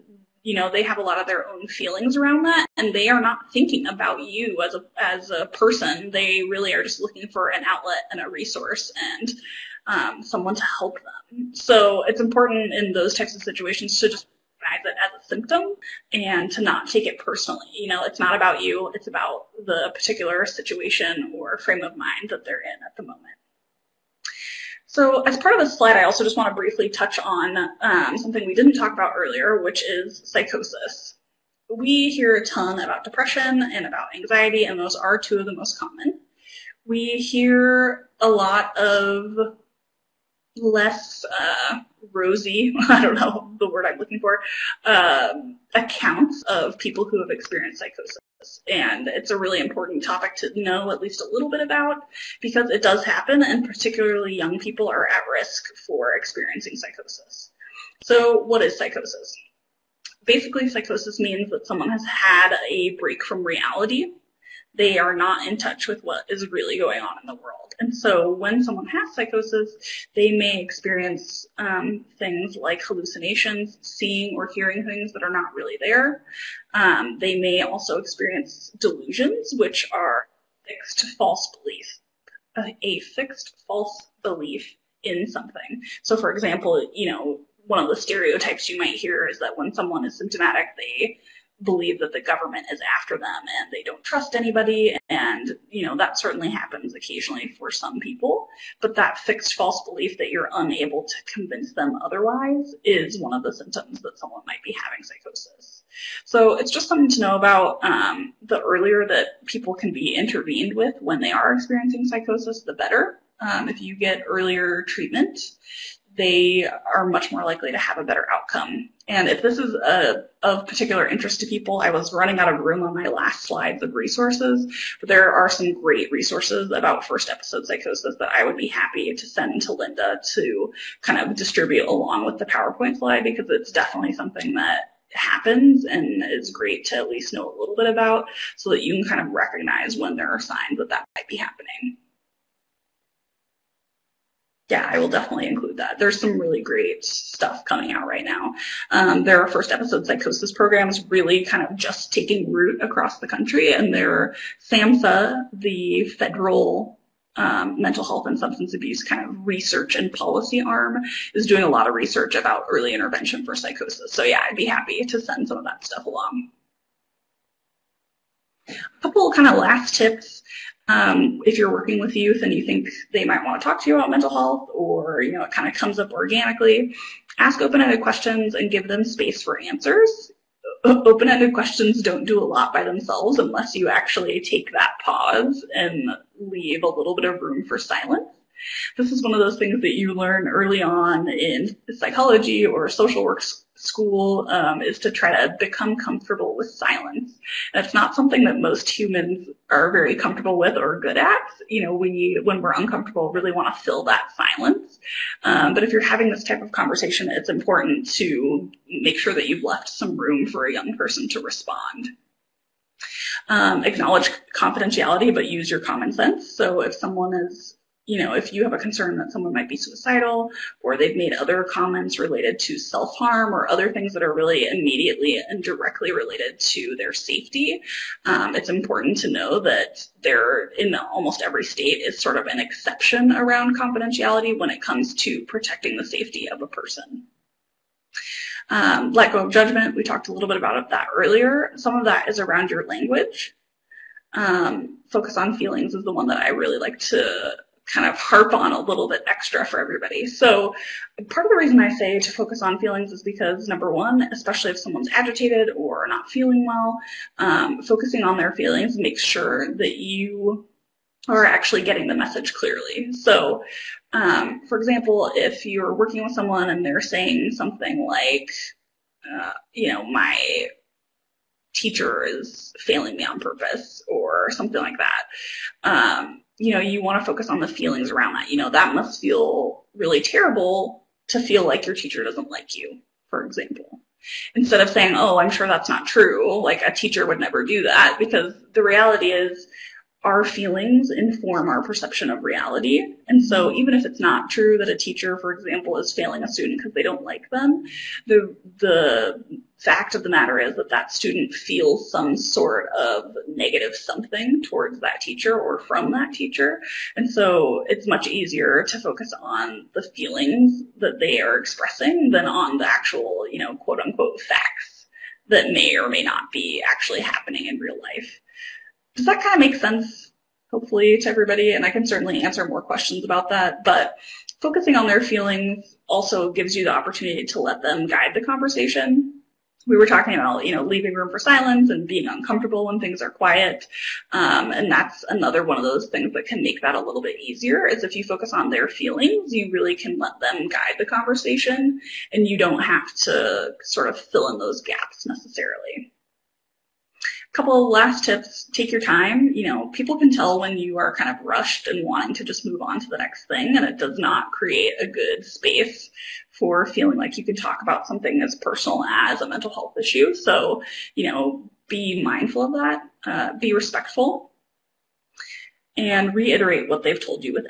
you know, they have a lot of their own feelings around that, and they are not thinking about you as a person. They really are just looking for an outlet and a resource and someone to help them. So it's important in those types of situations to just recognize it as a symptom and to not take it personally. You know, it's not about you. It's about the particular situation or frame of mind that they're in at the moment. So as part of this slide, I also just want to briefly touch on something we didn't talk about earlier, which is psychosis. We hear a ton about depression and about anxiety, and those are two of the most common. We hear a lot of less rosy, I don't know the word I'm looking for, accounts of people who have experienced psychosis. And it's a really important topic to know at least a little bit about because it does happen, and particularly young people are at risk for experiencing psychosis. So what is psychosis? Basically, psychosis means that someone has had a break from reality. They are not in touch with what is really going on in the world. And so when someone has psychosis, they may experience things like hallucinations, seeing or hearing things that are not really there. They may also experience delusions, which are fixed false belief, a fixed false belief in something. So for example, you know, one of the stereotypes you might hear is that when someone is symptomatic, they believe that the government is after them and they don't trust anybody. And, you know, that certainly happens occasionally for some people. But that fixed false belief that you're unable to convince them otherwise is one of the symptoms that someone might be having psychosis. So it's just something to know about. The earlier that people can be intervened with when they are experiencing psychosis, the better. If you get earlier treatment, they are much more likely to have a better outcome. And if this is of particular interest to people, I was running out of room on my last slides of resources, but there are some great resources about first episode psychosis that I would be happy to send to Linda to kind of distribute along with the PowerPoint slide, because it's definitely something that happens and is great to at least know a little bit about so that you can kind of recognize when there are signs that that might be happening. Yeah, I will definitely include that. There's some really great stuff coming out right now. There are first episode psychosis programs really kind of just taking root across the country, and there SAMHSA, the federal mental health and substance abuse kind of research and policy arm, is doing a lot of research about early intervention for psychosis. So yeah, I'd be happy to send some of that stuff along. A couple kind of last tips. If you're working with youth and you think they might want to talk to you about mental health, or it kind of comes up organically, ask open-ended questions and give them space for answers. Open-ended questions don't do a lot by themselves unless you actually take that pause and leave a little bit of room for silence. This is one of those things that you learn early on in psychology or social work school, is to try to become comfortable with silence. And it's not something that most humans are very comfortable with or good at. When we're uncomfortable, really want to fill that silence. But if you're having this type of conversation, it's important to make sure that you've left some room for a young person to respond. Acknowledge confidentiality, but use your common sense. So if someone is if you have a concern that someone might be suicidal, or they've made other comments related to self-harm or other things that are really immediately and directly related to their safety, it's important to know that there, in almost every state, is sort of an exception around confidentiality when it comes to protecting the safety of a person. Let go of judgment. We talked a little bit about that earlier. Some of that is around your language. Focus on feelings is the one that I really like to kind of harp on a little bit extra for everybody. So part of the reason I say to focus on feelings is because, number one, especially if someone's agitated or not feeling well, focusing on their feelings makes sure that you are actually getting the message clearly. So, for example, if you're working with someone and they're saying something like, my teacher is failing me on purpose or something like that, you want to focus on the feelings around that. That must feel really terrible to feel like your teacher doesn't like you, for example. Instead of saying, oh, I'm sure that's not true, like a teacher would never do that, because the reality is our feelings inform our perception of reality. And so even if it's not true that a teacher, for example, is failing a student because they don't like them, the fact of the matter is that that student feels some sort of negative something towards that teacher or from that teacher. And so it's much easier to focus on the feelings that they are expressing than on the actual, quote unquote facts that may or may not be actually happening in real life. Does that kind of make sense, hopefully, to everybody? And I can certainly answer more questions about that. But focusing on their feelings also gives you the opportunity to let them guide the conversation. We were talking about, leaving room for silence and being uncomfortable when things are quiet. And that's another one of those things that can make that a little bit easier, is if you focus on their feelings, you really can let them guide the conversation and you don't have to sort of fill in those gaps necessarily. Couple of last tips, take your time. People can tell when you are kind of rushed and wanting to just move on to the next thing, and it does not create a good space for feeling like you can talk about something as personal as a mental health issue. So, be mindful of that, be respectful, and reiterate what they've told you with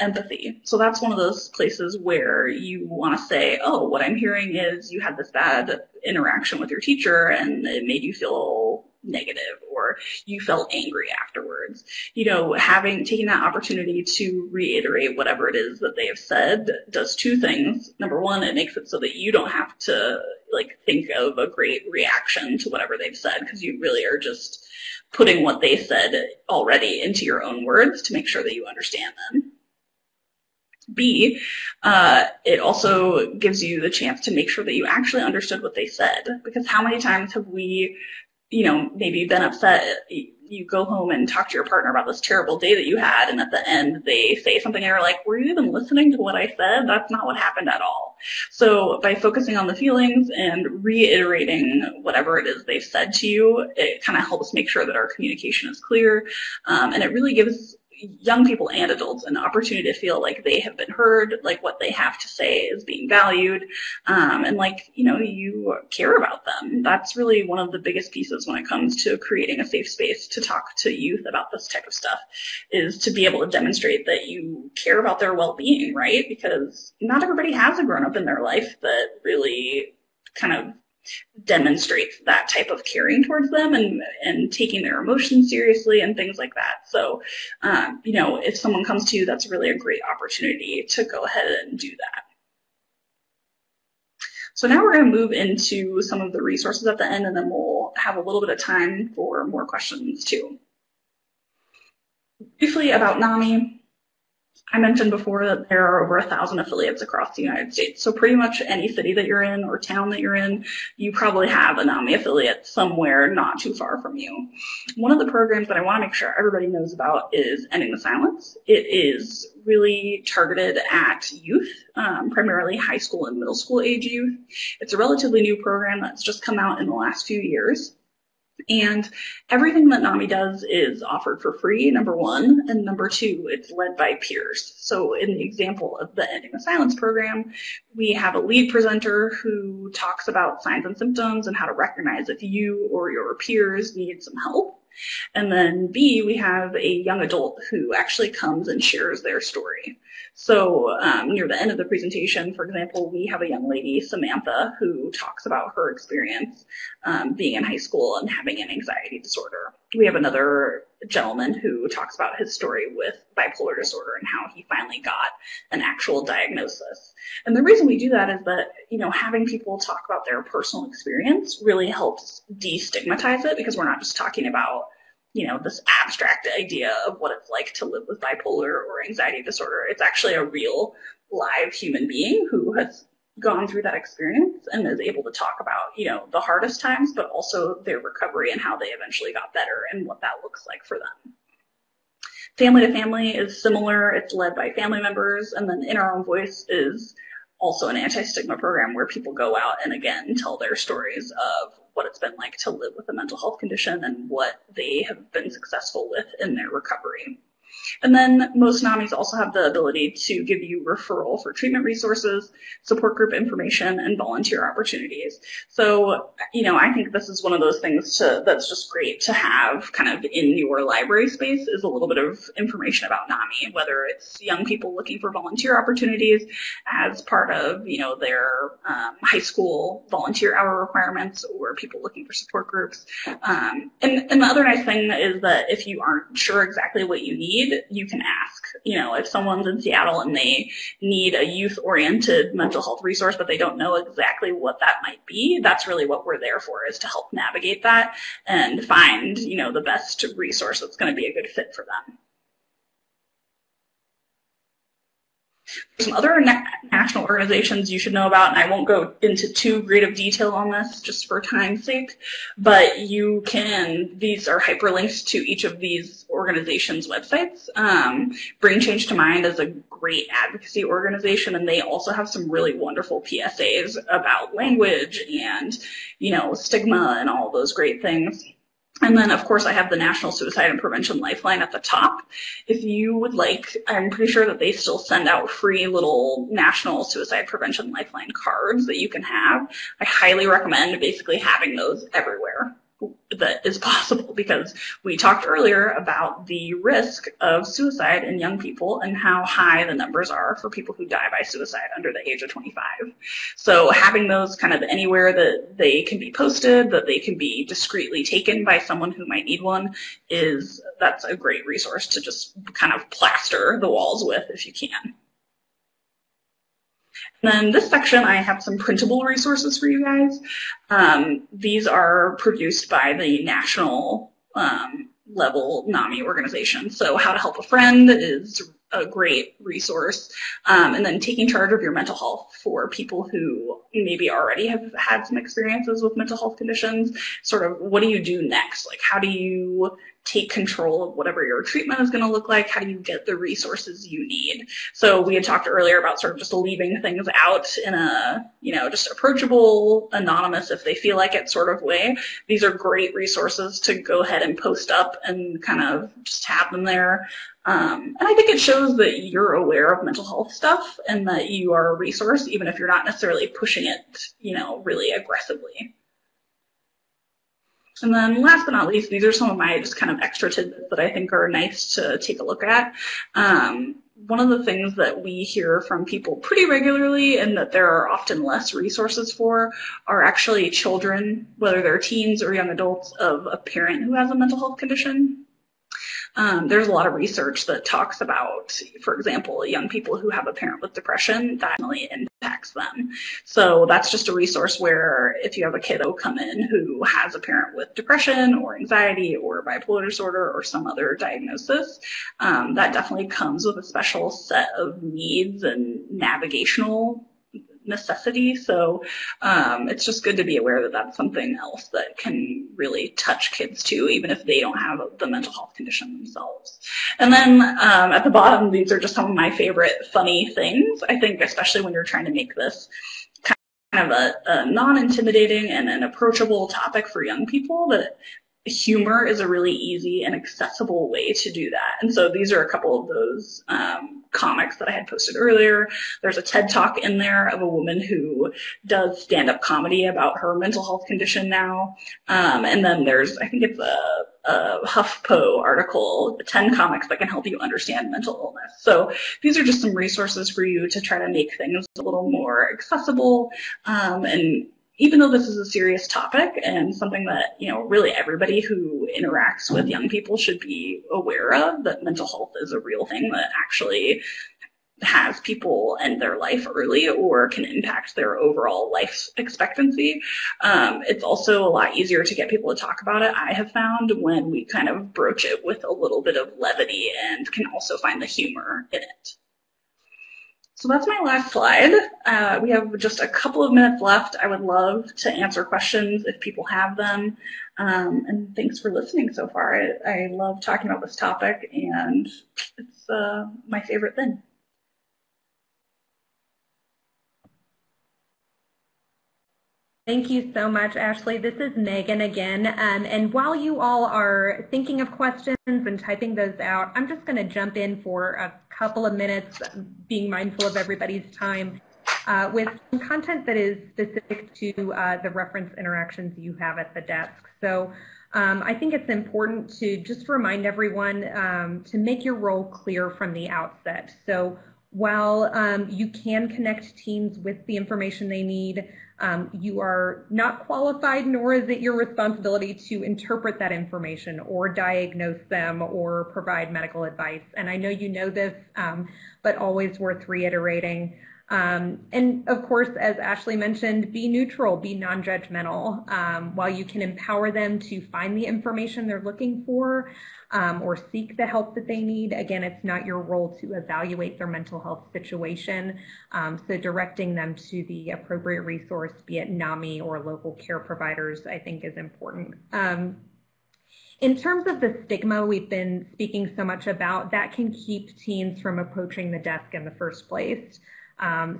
empathy. So that's one of those places where you want to say, oh, what I'm hearing is you had this bad interaction with your teacher and it made you feel negative, or you felt angry afterwards. Taking that opportunity to reiterate whatever it is that they have said does two things. Number one, it makes it so that you don't have to think of a great reaction to whatever they've said, because you really are just putting what they said already into your own words to make sure that you understand them. B, it also gives you the chance to make sure that you actually understood what they said, because how many times have we maybe been upset, you go home and talk to your partner about this terrible day that you had, and at the end they say something and you're like, were you even listening to what I said? That's not what happened at all. So by focusing on the feelings and reiterating whatever it is they've said to you, it kind of helps make sure that our communication is clear, and it really gives young people and adults an opportunity to feel like they have been heard, like what they have to say is being valued, and you care about them. That's really one of the biggest pieces when it comes to creating a safe space to talk to youth about this type of stuff, is to be able to demonstrate that you care about their well-being, right? Because not everybody has a grown-up in their life that really kind of demonstrates that type of caring towards them and taking their emotions seriously and things like that. So, if someone comes to you, that's really a great opportunity to go ahead and do that. So now we're going to move into some of the resources at the end, and then we'll have a little bit of time for more questions too. Briefly about NAMI. I mentioned before that there are over 1,000 affiliates across the United States. So pretty much any city that you're in or town that you're in, you probably have a NAMI affiliate somewhere not too far from you. One of the programs that I want to make sure everybody knows about is Ending the Silence. It is really targeted at youth, primarily high school and middle school age youth. It's a relatively new program that's just come out in the last few years. And everything that NAMI does is offered for free, number one, and number two, it's led by peers. So in the example of the Ending the Silence program, we have a lead presenter who talks about signs and symptoms and how to recognize if you or your peers need some help. And then B, we have a young adult who actually comes and shares their story. So near the end of the presentation, for example, we have a young lady, Samantha, who talks about her experience being in high school and having an anxiety disorder. We have another gentleman who talks about his story with bipolar disorder and how he finally got an actual diagnosis. And the reason we do that is that, you know, having people talk about their personal experience really helps destigmatize it, because we're not just talking about, you know, this abstract idea of what it's like to live with bipolar or anxiety disorder. It's actually a real live human being who has gone through that experience and is able to talk about, you know, the hardest times, but also their recovery and how they eventually got better and what that looks like for them. Family to Family is similar. It's led by family members. And then In Our Own Voice is also an anti-stigma program where people go out and, again, tell their stories of what it's been like to live with a mental health condition and what they have been successful with in their recovery. And then most NAMIs also have the ability to give you referral for treatment resources, support group information, and volunteer opportunities. So, you know, I think this is one of those things that's just great to have kind of in your library space, is a little bit of information about NAMI, whether it's young people looking for volunteer opportunities as part of, you know, their high school volunteer hour requirements, or people looking for support groups. And the other nice thing is that if you aren't sure exactly what you need, you can ask. You know, if someone's in Seattle and they need a youth-oriented mental health resource, but they don't know exactly what that might be, that's really what we're there for, is to help navigate that and find, you know, the best resource that's going to be a good fit for them. Some other national organizations you should know about, and I won't go into too great of detail on this just for time's sake, but you can, these are hyperlinks to each of these organizations' websites. Bring Change to Mind is a great advocacy organization, and they also have some really wonderful PSAs about language and, you know, stigma and all those great things. And then, of course, I have the National Suicide and Prevention Lifeline at the top. If you would like, I'm pretty sure that they still send out free little National Suicide Prevention Lifeline cards that you can have. I highly recommend basically having those everywhere that is possible, because we talked earlier about the risk of suicide in young people and how high the numbers are for people who die by suicide under the age of 25. So having those kind of anywhere that they can be posted, that they can be discreetly taken by someone who might need one, that's a great resource to just kind of plaster the walls with if you can. And then this section, I have some printable resources for you guys. These are produced by the national level NAMI organization. So How to Help a Friend is a great resource. And then Taking Charge of Your Mental Health for people who maybe already have had some experiences with mental health conditions. Sort of, what do you do next? Like, how do you take control of whatever your treatment is going to look like? How do you get the resources you need? So we had talked earlier about sort of just leaving things out in a, you know, just approachable, anonymous, if they feel like it sort of way. These are great resources to go ahead and post up and kind of just have them there. And I think it shows that you're aware of mental health stuff and that you are a resource, even if you're not necessarily pushing it, you know, really aggressively. And then last but not least, these are some of my just kind of extra tidbits that I think are nice to take a look at. One of the things that we hear from people pretty regularly, and that there are often less resources for, are actually children, whether they're teens or young adults, of a parent who has a mental health condition. There's a lot of research that talks about, for example, young people who have a parent with depression, that really impacts them. So that's just a resource where if you have a kiddo come in who has a parent with depression or anxiety or bipolar disorder or some other diagnosis, that definitely comes with a special set of needs and navigational necessity. So it's just good to be aware that that's something else that can really touch kids too, even if they don't have the mental health condition themselves. And then at the bottom, these are just some of my favorite funny things. I think especially when you're trying to make this kind of a non-intimidating and an approachable topic for young people, that humor is a really easy and accessible way to do that. And so these are a couple of those comics that I had posted earlier. There's a TED Talk in there of a woman who does stand-up comedy about her mental health condition now. And then there's, I think it's a HuffPo article, 10 comics that can help you understand mental illness. So these are just some resources for you to try to make things a little more accessible. And even though this is a serious topic and something that, really everybody who interacts with young people should be aware of, that mental health is a real thing that actually has people end their life early or can impact their overall life expectancy. It's also a lot easier to get people to talk about it, I have found, when we kind of broach it with a little bit of levity and can also find the humor in it. So that's my last slide. We have just a couple of minutes left. I would love to answer questions if people have them. And thanks for listening so far. I love talking about this topic, and it's my favorite thing. Thank you so much, Ashley. This is Megan again. And while you all are thinking of questions and typing those out, I'm just going to jump in for a couple of minutes, being mindful of everybody's time, with some content that is specific to the reference interactions you have at the desk. So I think it's important to just remind everyone to make your role clear from the outset. So while you can connect teens with the information they need, you are not qualified, nor is it your responsibility to interpret that information or diagnose them or provide medical advice. And I know you know this, but always worth reiterating. And of course, as Ashley mentioned, be neutral, be non-judgmental. While you can empower them to find the information they're looking for or seek the help that they need, again, it's not your role to evaluate their mental health situation. So directing them to the appropriate resource, be it NAMI or local care providers, I think is important. In terms of the stigma we've been speaking so much about, that can keep teens from approaching the desk in the first place.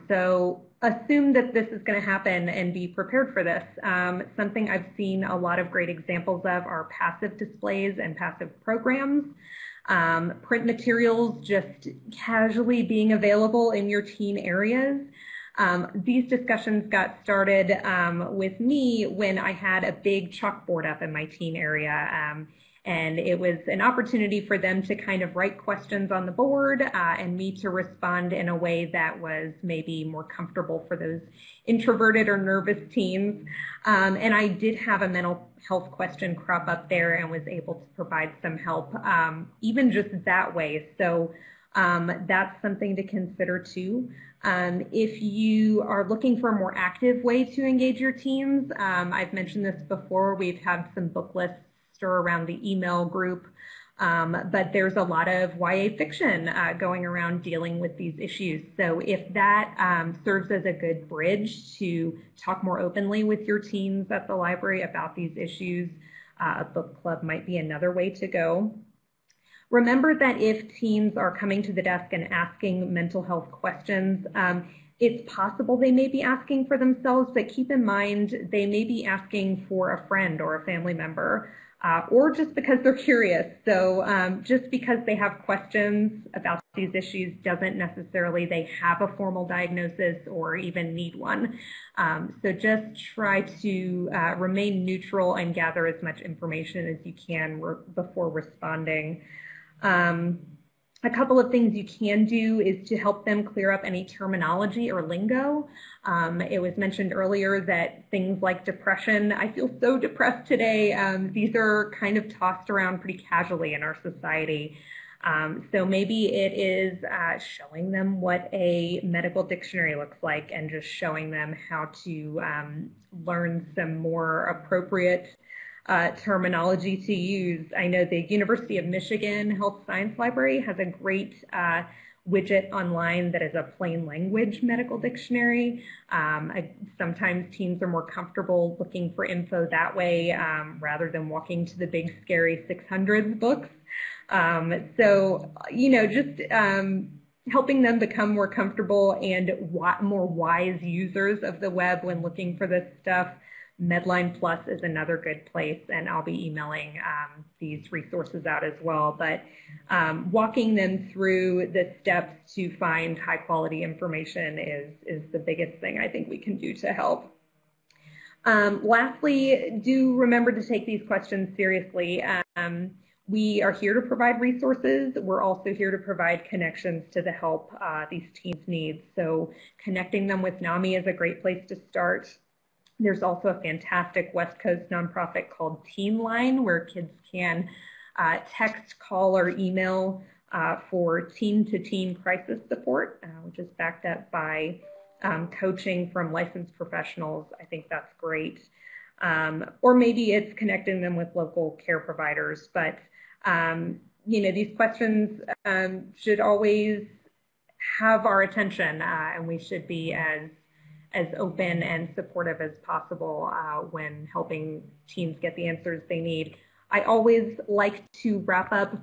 So assume that this is going to happen and be prepared for this. Something I've seen a lot of great examples of are passive displays and passive programs. Print materials just casually being available in your teen areas. These discussions got started with me when I had a big chalkboard up in my teen area. And it was an opportunity for them to kind of write questions on the board and me to respond in a way that was maybe more comfortable for those introverted or nervous teens. And I did have a mental health question crop up there and was able to provide some help, even just that way. So that's something to consider too. If you are looking for a more active way to engage your teens, I've mentioned this before, we've had some book lists around the email group, but there's a lot of YA fiction going around dealing with these issues. So if that serves as a good bridge to talk more openly with your teens at the library about these issues, a book club might be another way to go. Remember that if teens are coming to the desk and asking mental health questions, it's possible they may be asking for themselves, but keep in mind they may be asking for a friend or a family member. Or just because they're curious. So just because they have questions about these issues doesn't necessarily they have a formal diagnosis or even need one. So just try to remain neutral and gather as much information as you can before responding. A couple of things you can do is to help them clear up any terminology or lingo. It was mentioned earlier that things like depression, I feel so depressed today, these are kind of tossed around pretty casually in our society. So maybe it is showing them what a medical dictionary looks like and just showing them how to learn some more appropriate terminology to use. I know the University of Michigan Health Science Library has a great widget online that is a plain language medical dictionary. Sometimes teens are more comfortable looking for info that way rather than walking to the big scary 600s books. So, just helping them become more comfortable and more wise users of the web when looking for this stuff. Medline Plus is another good place, and I'll be emailing these resources out as well. But walking them through the steps to find high quality information is the biggest thing I think we can do to help. Lastly, do remember to take these questions seriously. We are here to provide resources. We're also here to provide connections to the help these teens need. So connecting them with NAMI is a great place to start. There's also a fantastic West Coast nonprofit called Teen Line where kids can text, call, or email for teen-to-teen crisis support, which is backed up by coaching from licensed professionals. I think that's great. Or maybe it's connecting them with local care providers. But, these questions should always have our attention, and we should be as open and supportive as possible when helping teens get the answers they need. I always like to wrap up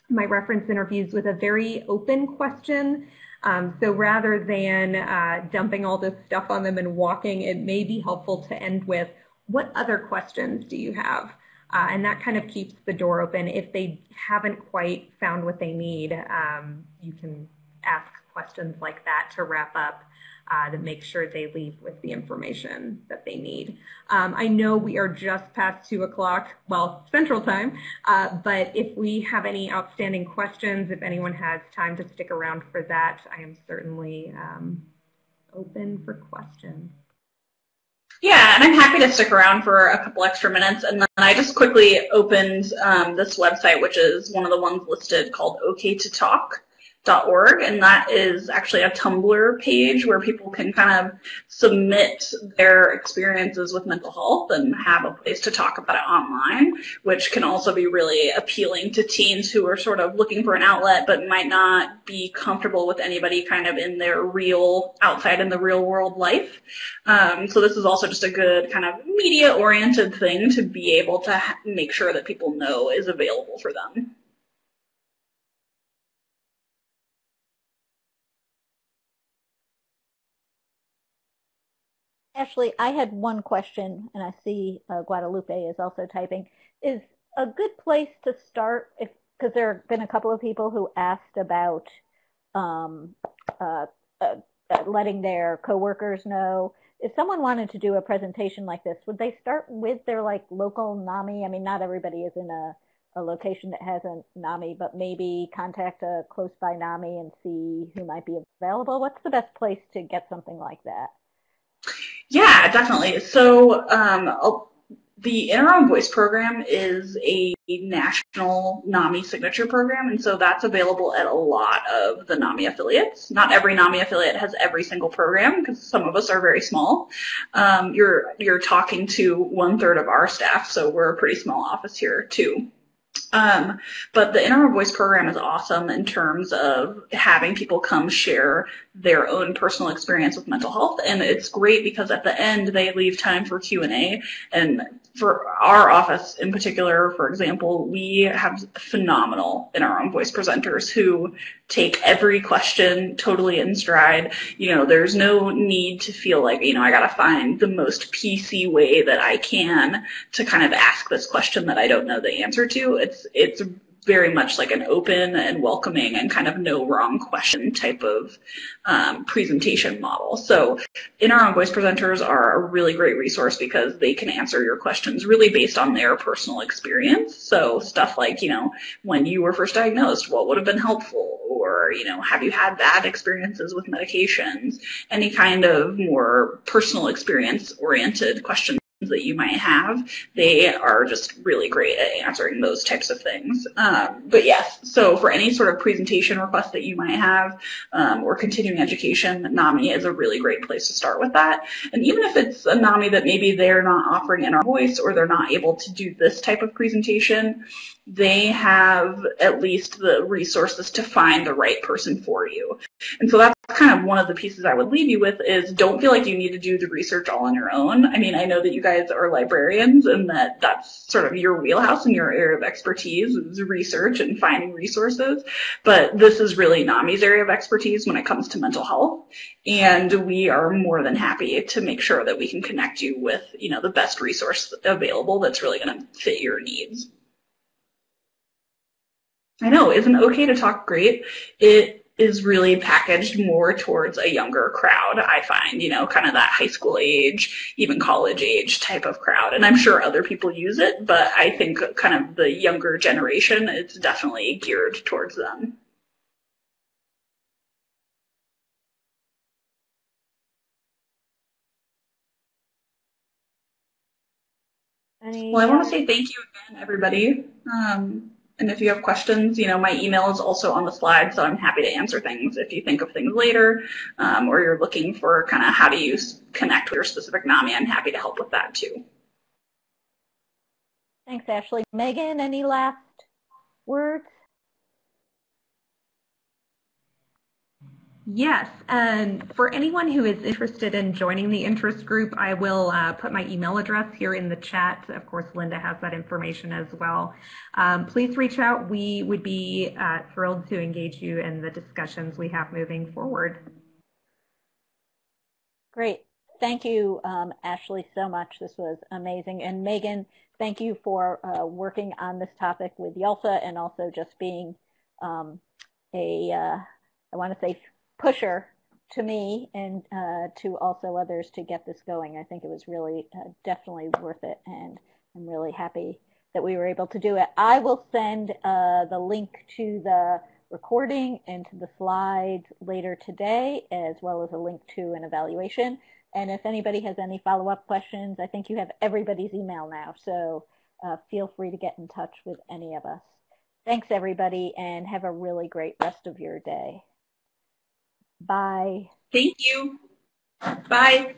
my reference interviews with a very open question. So rather than dumping all this stuff on them and walking, it may be helpful to end with, what other questions do you have? And that kind of keeps the door open. If they haven't quite found what they need, you can ask questions like that to wrap up. To make sure they leave with the information that they need. I know we are just past 2 o'clock, well, Central Time, but if we have any outstanding questions, if anyone has time to stick around for that, I am certainly open for questions. Yeah, and I'm happy to stick around for a couple extra minutes. And then I just quickly opened this website, which is one of the ones listed called OKToTalk.org, and that is actually a Tumblr page where people can kind of submit their experiences with mental health and have a place to talk about it online, which can also be really appealing to teens who are sort of looking for an outlet but might not be comfortable with anybody kind of in their outside in the real world life. So this is also just a good kind of media-oriented thing to be able to make sure that people know is available for them. Ashley, I had one question, and I see Guadalupe is also typing. Is a good place to start, because there have been a couple of people who asked about letting their coworkers know. If someone wanted to do a presentation like this, would they start with their local NAMI? I mean, not everybody is in a location that has a NAMI, but maybe contact a close by NAMI and see who might be available. What's the best place to get something like that? Yeah, definitely. So the In Our Own Voice program is a national NAMI signature program, and so that's available at a lot of the NAMI affiliates. Not every NAMI affiliate has every single program because some of us are very small. You're talking to 1/3 of our staff, so we're a pretty small office here too. But the In Our Own Voice program is awesome in terms of having people come share their own personal experience with mental health, and it's great because at the end they leave time for Q&A. And for our office in particular, for example, we have phenomenal In Our Own Voice presenters who take every question totally in stride. There's no need to feel like, I gotta find the most PC way that I can to kind of ask this question that I don't know the answer to. It's very much like an open and welcoming and kind of no wrong question type of presentation model. So In Our Own Voice presenters are a really great resource because they can answer your questions really based on their personal experience. So stuff like, when you were first diagnosed, what would have been helpful? or, have you had bad experiences with medications? Any kind of more personal experience-oriented questions that you might have, they are just really great at answering those types of things. But yes, so for any sort of presentation request that you might have, or continuing education, NAMI is a really great place to start with that. And even if it's a NAMI that maybe they're not offering in our voice or they're not able to do this type of presentation, they have at least the resources to find the right person for you. And so that's kind of one of the pieces I would leave you with is don't feel like you need to do the research all on your own. I mean, I know that you guys are librarians and that's sort of your wheelhouse and your area of expertise is research and finding resources. But this is really NAMI's area of expertise when it comes to mental health. And we are more than happy to make sure that we can connect you with, the best resource available that's really going to fit your needs. I know, isn't okay to talk great? It is really packaged more towards a younger crowd, I find, kind of that high school age, even college age type of crowd. And I'm sure other people use it, but I think kind of the younger generation, it's definitely geared towards them. Well, I want to say thank you again, everybody. And if you have questions, my email is also on the slide, so I'm happy to answer things if you think of things later, or you're looking for kind of how do you connect with your specific NAMI. I'm happy to help with that too. Thanks, Ashley. Megan, any last words? Yes, and for anyone who is interested in joining the interest group, I will put my email address here in the chat. Of course, Linda has that information as well. Please reach out. We would be thrilled to engage you in the discussions we have moving forward. Great. Thank you, Ashley, so much. This was amazing. And Megan, thank you for working on this topic with YALSA and also just being I want to say, pusher to me and to also others to get this going. I think it was really definitely worth it, and I'm really happy that we were able to do it. I will send the link to the recording and to the slides later today, as well as a link to an evaluation. And if anybody has any follow-up questions, I think you have everybody's email now, so feel free to get in touch with any of us. Thanks, everybody, and have a really great rest of your day. Bye. Thank you. Bye.